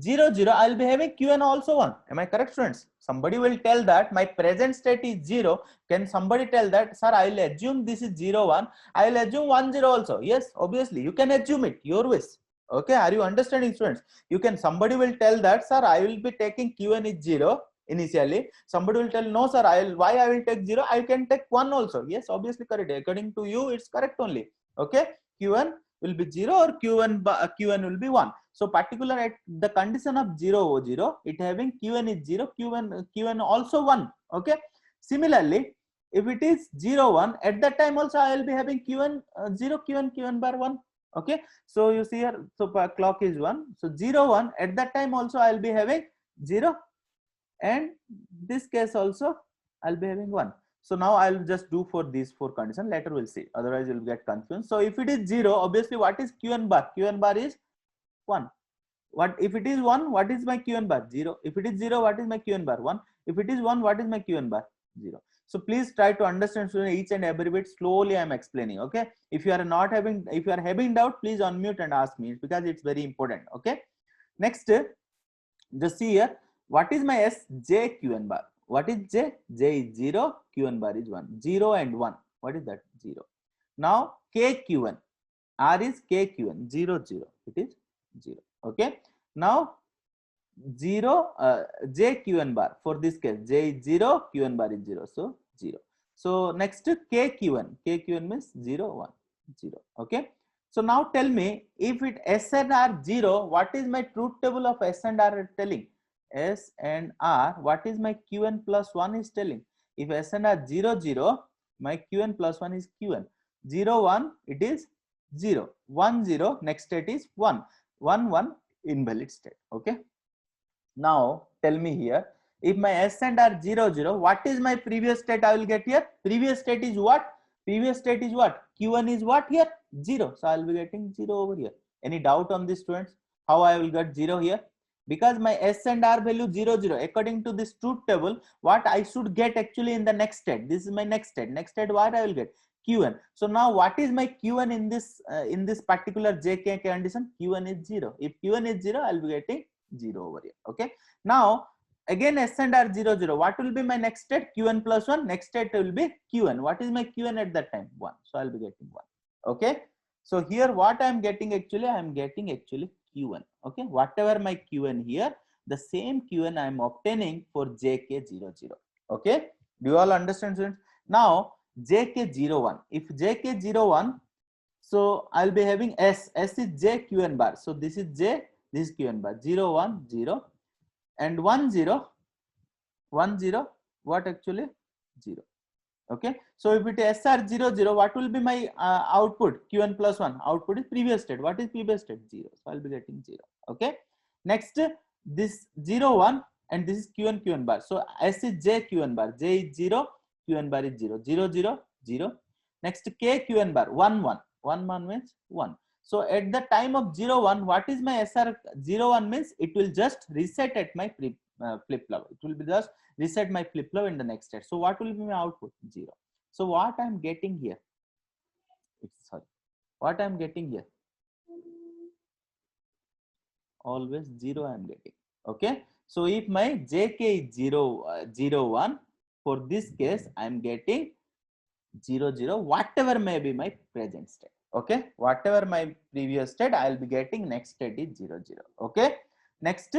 0, 0, I'll be having Qn also 1. Am I correct, friends? Somebody will tell that my present state is 0. Can somebody tell that, sir, I'll assume this is 0, 1. I'll assume 1, 0 also. Yes, obviously, you can assume it, your wish. Okay, are you understanding, students? You can, somebody will tell that, sir, I will be taking Qn is 0 initially. Somebody will tell, no, sir, why I will take 0? I can take 1 also. Yes, obviously correct. According to you, it's correct only. Okay, Qn will be 0 or Qn will be 1. So particular at the condition of 0, 0, it having Qn is 0, Qn also 1. Okay. Similarly, if it is 0, 1, at that time also I will be having Qn 0, Qn bar 1. Okay. So you see here, so clock is 1. So 0, 1, at that time also I will be having 0. And this case also I'll be having 1. So now I'll just do for these 4 conditions. Later we'll see. Otherwise you'll get confused. So if it is 0, obviously what is Qn bar? Qn bar is 1. What if it is 1? What is my Qn bar? 0. If it is 0, what is my Qn bar? 1. If it is 1, what is my Qn bar? 0. So please try to understand each and every bit. Slowly I am explaining. Okay. If you are having doubt, please unmute and ask me, because it's very important. Okay. Next, just see here. What is my S? J Qn bar. What is J? J is 0. Qn bar is 1. 0 and 1. What is that? 0. Now K Qn. R is K Qn. 0 0. It is 0. Okay. Now 0 J Qn bar. For this case, J is 0. Qn bar is 0. So 0. So next K Qn. K Qn means 0 1 0. Okay. So now tell me, if it S and R 0, what is my truth table of S and R telling? S and R, what is my Qn plus 1 is telling? If S and R 0 0, my Qn plus 1 is Qn. 0 1, it is 0. 1 0, next state is 1. 1 1, invalid state. Okay. Now tell me here, if my S and R 0 0, what is my previous state I will get here? Previous state is what? Previous state is what? Q1 is what here? 0. So I will be getting 0 over here. Any doubt on this, students? How I will get 0 here? Because my S and R value 0 0. According to this truth table, what I should get actually in the next state? This is my next state. Next state, what I will get? Q1. So now what is my Q1 in this particular JK condition? Q1 is 0. If Q1 is 0, I will be getting 0 over here. Okay. Now again S and R 0 0. What will be my next state? Qn plus 1. Next state will be Qn. What is my Qn at that time? 1. So I'll be getting 1. Okay. So here what I am getting actually, I am getting actually Qn. Okay. Whatever my Qn here, the same Qn I am obtaining for JK 0 0. Okay. Do you all understand, students? Now JK 0 1. If JK 0 1, so I'll be having S. S is J Qn bar. So this is J. This is Qn bar. 0 1 0. And 1 0, 1 0, what actually? 0. Okay. So if it is SR 0 0, what will be my output? Qn plus 1. Output is previous state. What is previous state? 0. So I'll be getting 0. Okay. Next, this 0 1 and this is Qn bar. So S is J Qn bar. J is 0. Qn bar is 0. 0 0 0. Next K Qn bar. 1 1. 1 1 means 1. So at the time of 0 1, what is my SR 0 1 means? It will just reset at my flip flop. It will be just reset my flip flop in the next state. So what will be my output? 0. So what I am getting here? Sorry. What I am getting here? Always 0 I am getting. Okay. So if my JK is 0 1, for this case I am getting 0 0, whatever may be my present state. Okay, whatever my previous state, I will be getting next state is 0 0. Okay. Next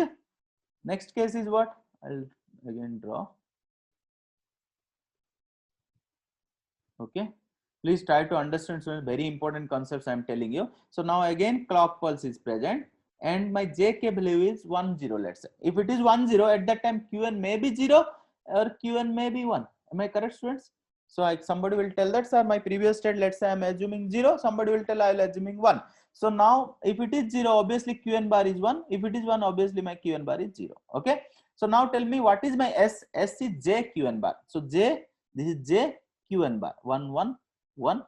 case is what? I'll again draw. Okay. Please try to understand some very important concepts I am telling you. So now again clock pulse is present and my JK value is 1 0. Let's say if it is 1 0, at that time Qn may be 0 or Qn may be 1. Am I correct, students? So somebody will tell that, sir, my previous state, let's say I'm assuming 0. Somebody will tell I'll assuming 1. So now if it is 0, obviously Qn bar is 1. If it is 1, obviously my Qn bar is 0. Okay. So now tell me what is my S? S is J Qn bar. So J, this is J Qn bar. 1 1 1.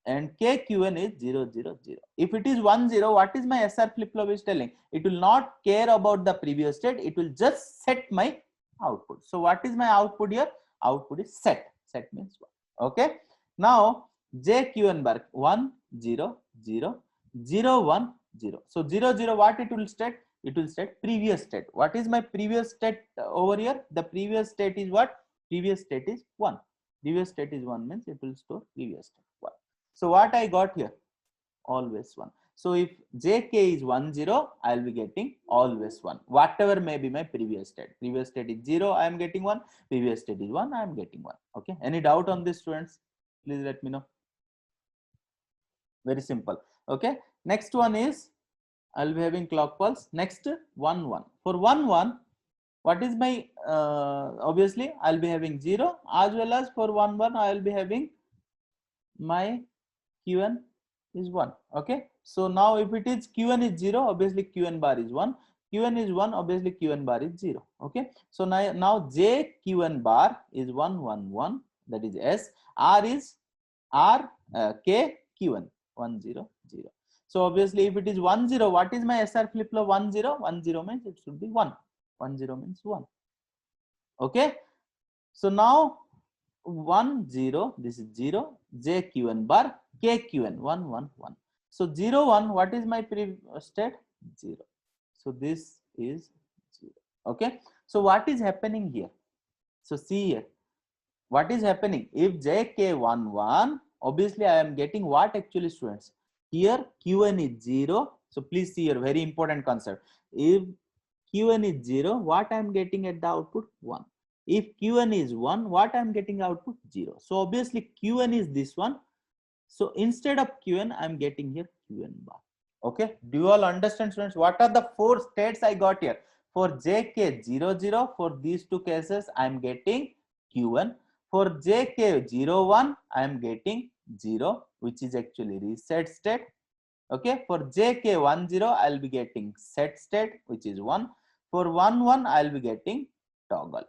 And K Qn is 0 0 0. If it is 1 0, what is my SR flip flop is telling? It will not care about the previous state. It will just set my output. So what is my output here? Output is set. Set means 1. Okay. Now J Qn bar 1 0 0 0 1 0. So 0 0, what it will state? It will state previous state. What is my previous state over here? The previous state is what? Previous state is 1. Previous state is 1 means it will store previous state 1. So what I got here? Always 1. So if JK is 1 0, I will be getting always 1. Whatever may be my previous state. Previous state is 0, I am getting 1. Previous state is 1, I am getting 1. Okay. Any doubt on this, students? Please let me know. Very simple. Okay. Next one is I will be having clock pulse. Next 1 1. For 1 1, what is my obviously I will be having 0, as well as for 1 1 I will be having my Qn is 1. Okay. So now if it is Qn is 0, obviously Qn bar is 1. Qn is 1, obviously Qn bar is 0. Okay. So now J Qn bar is 1 1 1 that is S. R is R, K, Q1, 1 0 0. So obviously if it is 1 0, what is my SR flip flop? 1 0, 1 0 means it should be 1. 1 0 means 1. Okay. So now 1 0, this is 0, J Q1 bar, K Q1, 1 1 1. So 0 1, what is my state? 0. So this is 0. Okay. So what is happening here? So see here, what is happening? If JK1 1, obviously I am getting what actually, students? Here Q1 is 0. So please see here, very important concept. If Q1 is 0, what I am getting at the output? 1. If Q1 is 1, what I am getting output? 0. So obviously Q1 is this one. So instead of Qn, I'm getting here Qn bar. Okay. Do you all understand, students? What are the 4 states I got here? For JK00, for these 2 cases, I'm getting Q1. For JK01, I'm getting 0, which is actually reset state. Okay. For JK10, I'll be getting set state, which is 1. For 1 1, I'll be getting toggle.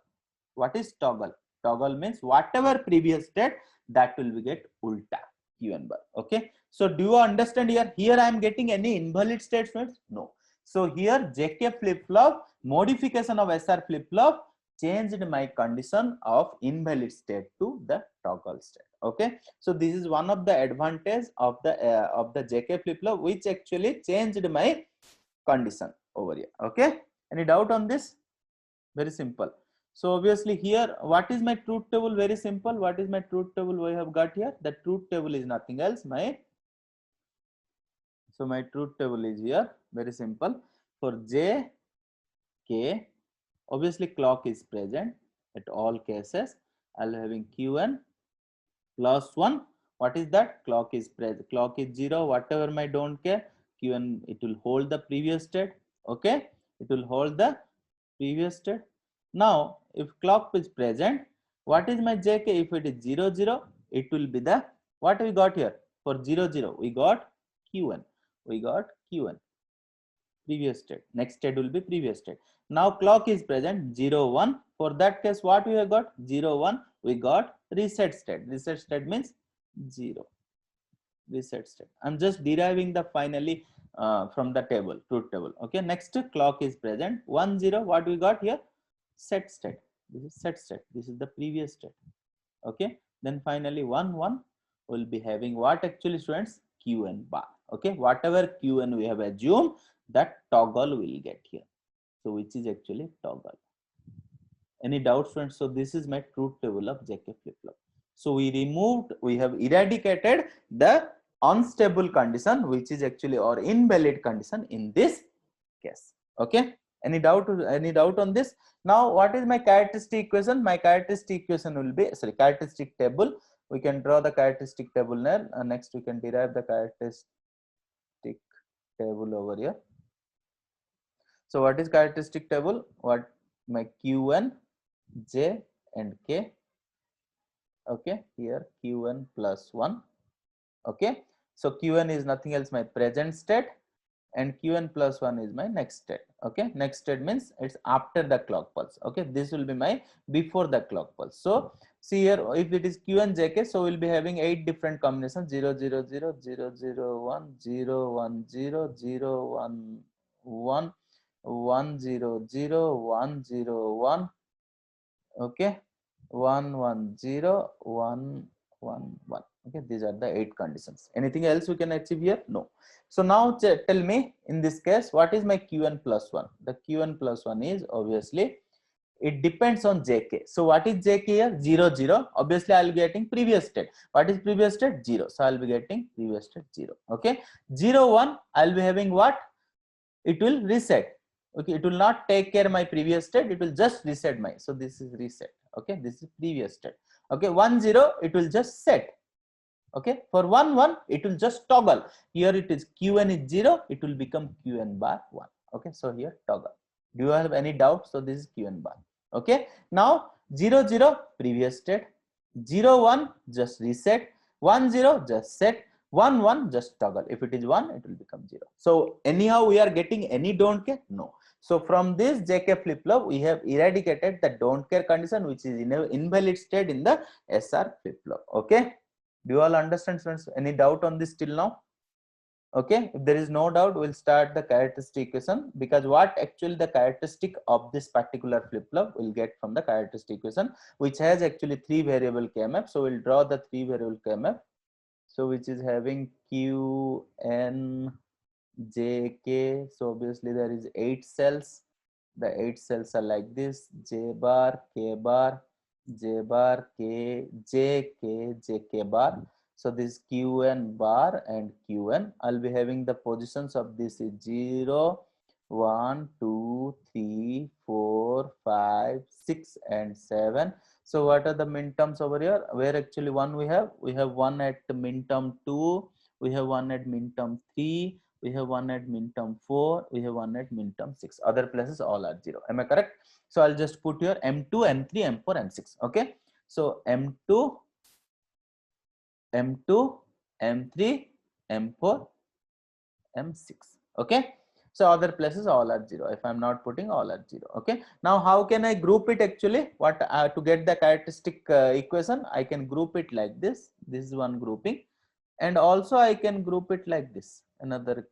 What is toggle? Toggle means whatever previous state, that will be get ulta. Q1 bar. Okay. So do you understand here? Here I am getting any invalid statements? No. So here JK flip flop, modification of SR flip flop changed my condition of invalid state to the toggle state. Okay. So this is one of the advantage of the JK flip flop, which actually changed my condition over here. Okay. Any doubt on this? Very simple. So obviously here, what is my truth table? Very simple. What is my truth table we have got here? The truth table is nothing else. My truth table is here. Very simple. For J, K, obviously clock is present at all cases. I'll having Qn plus 1. What is that? Clock is present. Clock is 0. Whatever my don't care. Qn, it will hold the previous state. Okay. It will hold the previous state. Now, if clock is present, what is my JK? If it is 0 0, it will be the, what we got here? For 0 0, we got Q1. We got Q1. Previous state. Next state will be previous state. Now clock is present 0 1. For that case, what we have got? 0 1. We got reset state. Reset state means 0. Reset state. I'm just deriving the finally from the table, truth table. Okay. Next clock is present 1 0. What we got here? Set state. This is set state. This is the previous state. Okay. Then finally 1 1 will be having what actually, students? Qn bar. Okay. Whatever Qn we have assumed, that toggle will get here. So which is actually toggle. Any doubts, friends? So this is my truth table of JK flip flop. So we have eradicated the unstable condition, which is actually or invalid condition in this case. Okay. Any doubt on this? Now what is my characteristic equation? My characteristic equation will be, characteristic table. We can draw the characteristic table now. Next we can derive the characteristic table over here. So what is characteristic table? What my Q1, J and K. Okay, here Q1 plus 1. Okay, so Q1 is nothing else my present state, and Q1 plus 1 is my next state. Okay, next state means it's after the clock pulse. Okay, this will be my before the clock pulse. So see here, if it is Q1 JK, so we'll be having 8 different combinations: 0 0 0 0 0 1 0 1 0 0 1 1 1 0 0 1 0 1. Okay, 1 1 0 1 1 1. Okay, these are the 8 conditions. Anything else we can achieve here? No. So now tell me, in this case, what is my Q1 plus 1? The Q1 plus 1 is obviously, it depends on JK. So what is JK here? 0 0. Obviously I'll be getting previous state. What is previous state? 0. So I'll be getting previous state 0. Okay, 0 1, I'll be having what? It will reset. Okay, it will not take care of my previous state, it will just reset my, so this is reset. Okay, this is previous state. Okay, 1 0, it will just set. Okay, for 1 1, it will just toggle. Here it is Qn is 0, it will become Qn bar 1. Okay, so here toggle. Do you have any doubt? So this is Qn bar. Okay, now 0 0 previous state, 0 1 just reset, 1 0 just set, 1 1 just toggle. If it is 1, it will become 0. So anyhow we are getting any don't care? No. So from this JK flip-flop, we have eradicated the don't care condition, which is in an invalid state in the SR flip-flop. Okay. Do you all understand, friends? Any doubt on this till now? Okay, if there is no doubt, we'll start the characteristic equation, because what actually the characteristic of this particular flip-flop we'll get from the characteristic equation, which has actually 3 variable k-map. So we'll draw the 3 variable k-map. So which is having q, n, j, k. So obviously there is 8 cells. The 8 cells are like this: j bar, k bar, j bar, k, j, k, j, k bar. So this qn bar and qn. I'll be having the positions of this is 0, 1, 2, 3, 4, 5, 6, and 7. So what are the min terms over here? Where actually one we have? We have one at min term 2. We have one at min term 3. We have one at min term 4. We have one at min term 6. Other places all are 0. Am I correct? So I'll just put here M2, M3, M4, M6. Okay. So M2, M2, M3, M4, M6. Okay. So other places all are 0. If I'm not putting, all are 0. Okay. Now how can I group it actually? What to get the characteristic equation? I can group it like this. This is one grouping. And also I can group it like this, another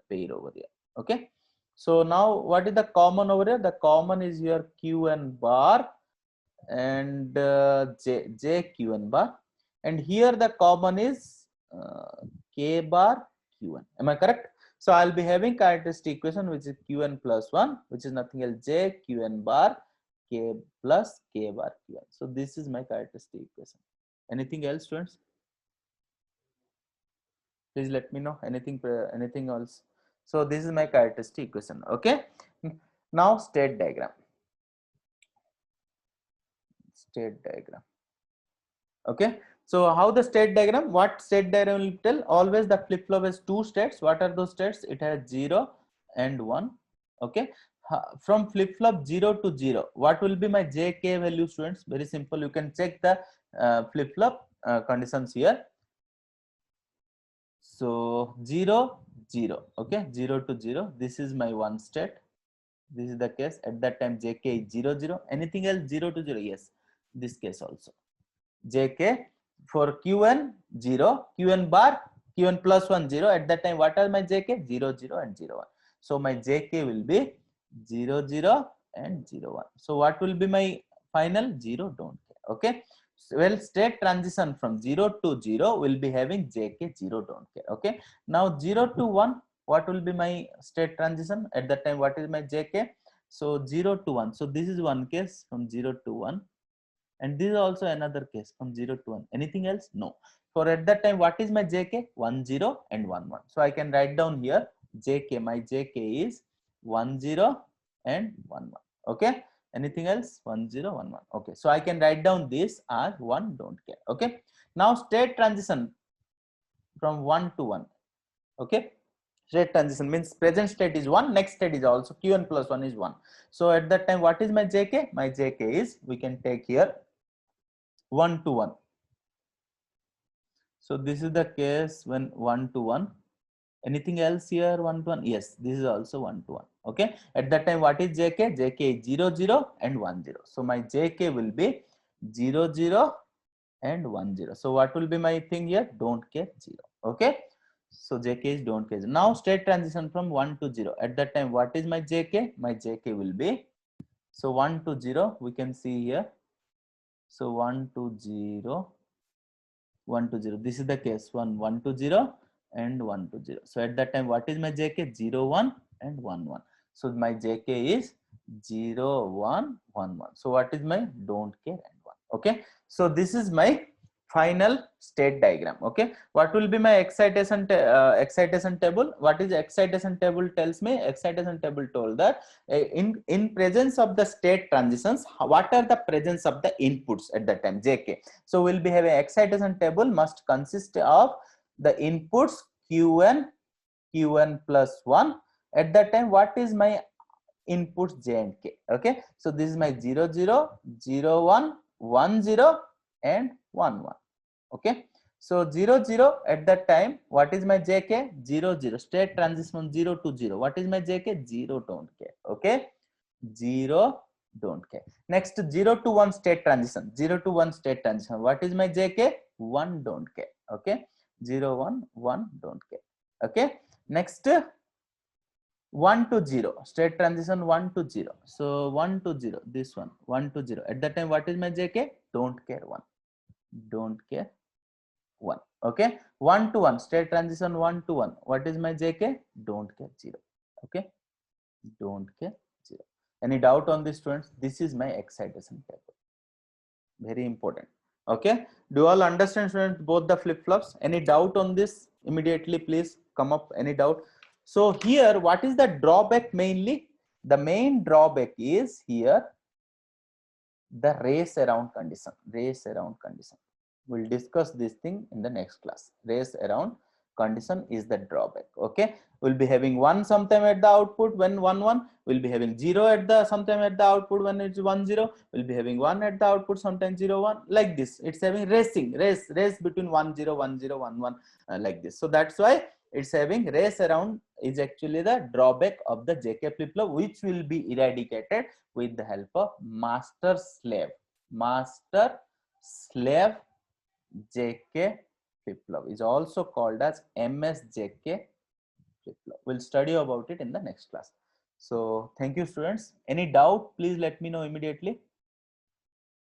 pair over here. Okay. So now what is the common over here? The common is your qn bar and jqn bar, and here the common is k bar qn. Am I correct? So I'll be having characteristic equation which is qn plus 1, which is nothing else j qn bar k plus k bar qn. So this is my characteristic equation. Anything else, students? Please let me know anything else. So this is my characteristic equation. Okay. Now state diagram. Okay. So how the state diagram? What state diagram will tell? Always the flip flop has 2 states. What are those states? It has 0 and 1. Okay. From flip flop 0 to 0, what will be my JK value, students? Very simple. You can check the flip flop conditions here. So 0, 0. Okay. 0 to 0. This is my one state. This is the case. At that time JK is 0, 0. Anything else? 0 to 0? Yes. This case also. JK for Qn 0, Qn bar, Qn plus 1 0. At that time, what are my JK? 0, 0 and 0, 1. So my JK will be 0, 0 and 0, 1. So what will be my final? 0, don't care. Okay. So, well, state transition from 0 to 0 will be having JK 0, don't care. Okay. Now 0 to 1, what will be my state transition? At that time, what is my JK? So 0 to 1. So this is one case from 0 to 1. And this is also another case from 0 to 1. Anything else? No. For at that time, what is my JK? 1, 0 and 1, 1. So I can write down here JK. My JK is 1, 0 and 1, 1. Okay. Anything else? 1, 0, 1, 1. Okay. So I can write down this as 1, don't care. Okay. Now state transition from 1 to 1. Okay. State transition means present state is 1, next state is also Qn plus 1 is 1. So at that time, what is my JK? My JK is, we can take here 1 to 1. So this is the case when 1 to 1. Anything else here? 1 to 1? Yes, this is also 1 to 1. Okay. At that time, what is JK? JK is 0, 0 and 1, 0. So my JK will be 0, 0 and 1, 0. So what will be my thing here? Don't care 0. Okay. So JK is don't care. Now state transition from 1 to 0. At that time, what is my JK? My JK will be, so 1 to 0, we can see here. So 1 to 0, 1 to 0. This is the case 1, 1 to 0 and 1 to 0. So at that time, what is my JK? 0, 1 and 1, 1. So my JK is 0, 1, 1, 1. So what is my don't care and 1. Okay. So this is my final state diagram. Okay. What will be my excitation table? What is excitation table tells me? Excitation table told that in presence of the state transitions, what are the presence of the inputs at that time? JK. So we'll be having excitation table must consist of the inputs Qn, Qn plus 1. At that time, what is my inputs J and K? Okay. So this is my 0, 0, 0, 1, 1, 0 and 1, 1. Okay. So 0 0 at that time, what is my JK? 0 0. State transition from 0 to 0. What is my JK? 0, don't care. Okay, 0, don't care. Next 0 to 1 state transition. 0 to 1 state transition. What is my JK? 1, don't care. Okay, 0 1 1, don't care. Okay, next 1 to 0 state transition, 1 to 0. So 1 to 0, this one, 1 to 0 at that time, what is my JK? Don't care, 1, don't care, 1. Okay, 1 to 1 state transition, 1 to 1, what is my JK? Don't care, 0. Okay, don't care, 0. Any doubt on this, students? This is my excitation table, very important. Okay, do you all understand, students, both the flip-flops? Any doubt on this? Immediately please come up, any doubt? So here, what is the drawback? Mainly the main drawback is here the race around condition. Race around condition, we'll discuss this thing in the next class. Race around condition is the drawback. Okay, we'll be having 1 sometime at the output when 1 1, we'll be having 0 at the sometime at the output when it's 1 0, we'll be having 1 at the output sometimes 0 1, like this. It's having race between 1 0 1 0 1 1, like this. So that's why it's having race around is actually the drawback of the JK flip-flop, which will be eradicated with the help of master slave JK flip-flop, is also called as MSJK flip-flop. We'll study about it in the next class. So thank you, students. Any doubt, please let me know immediately.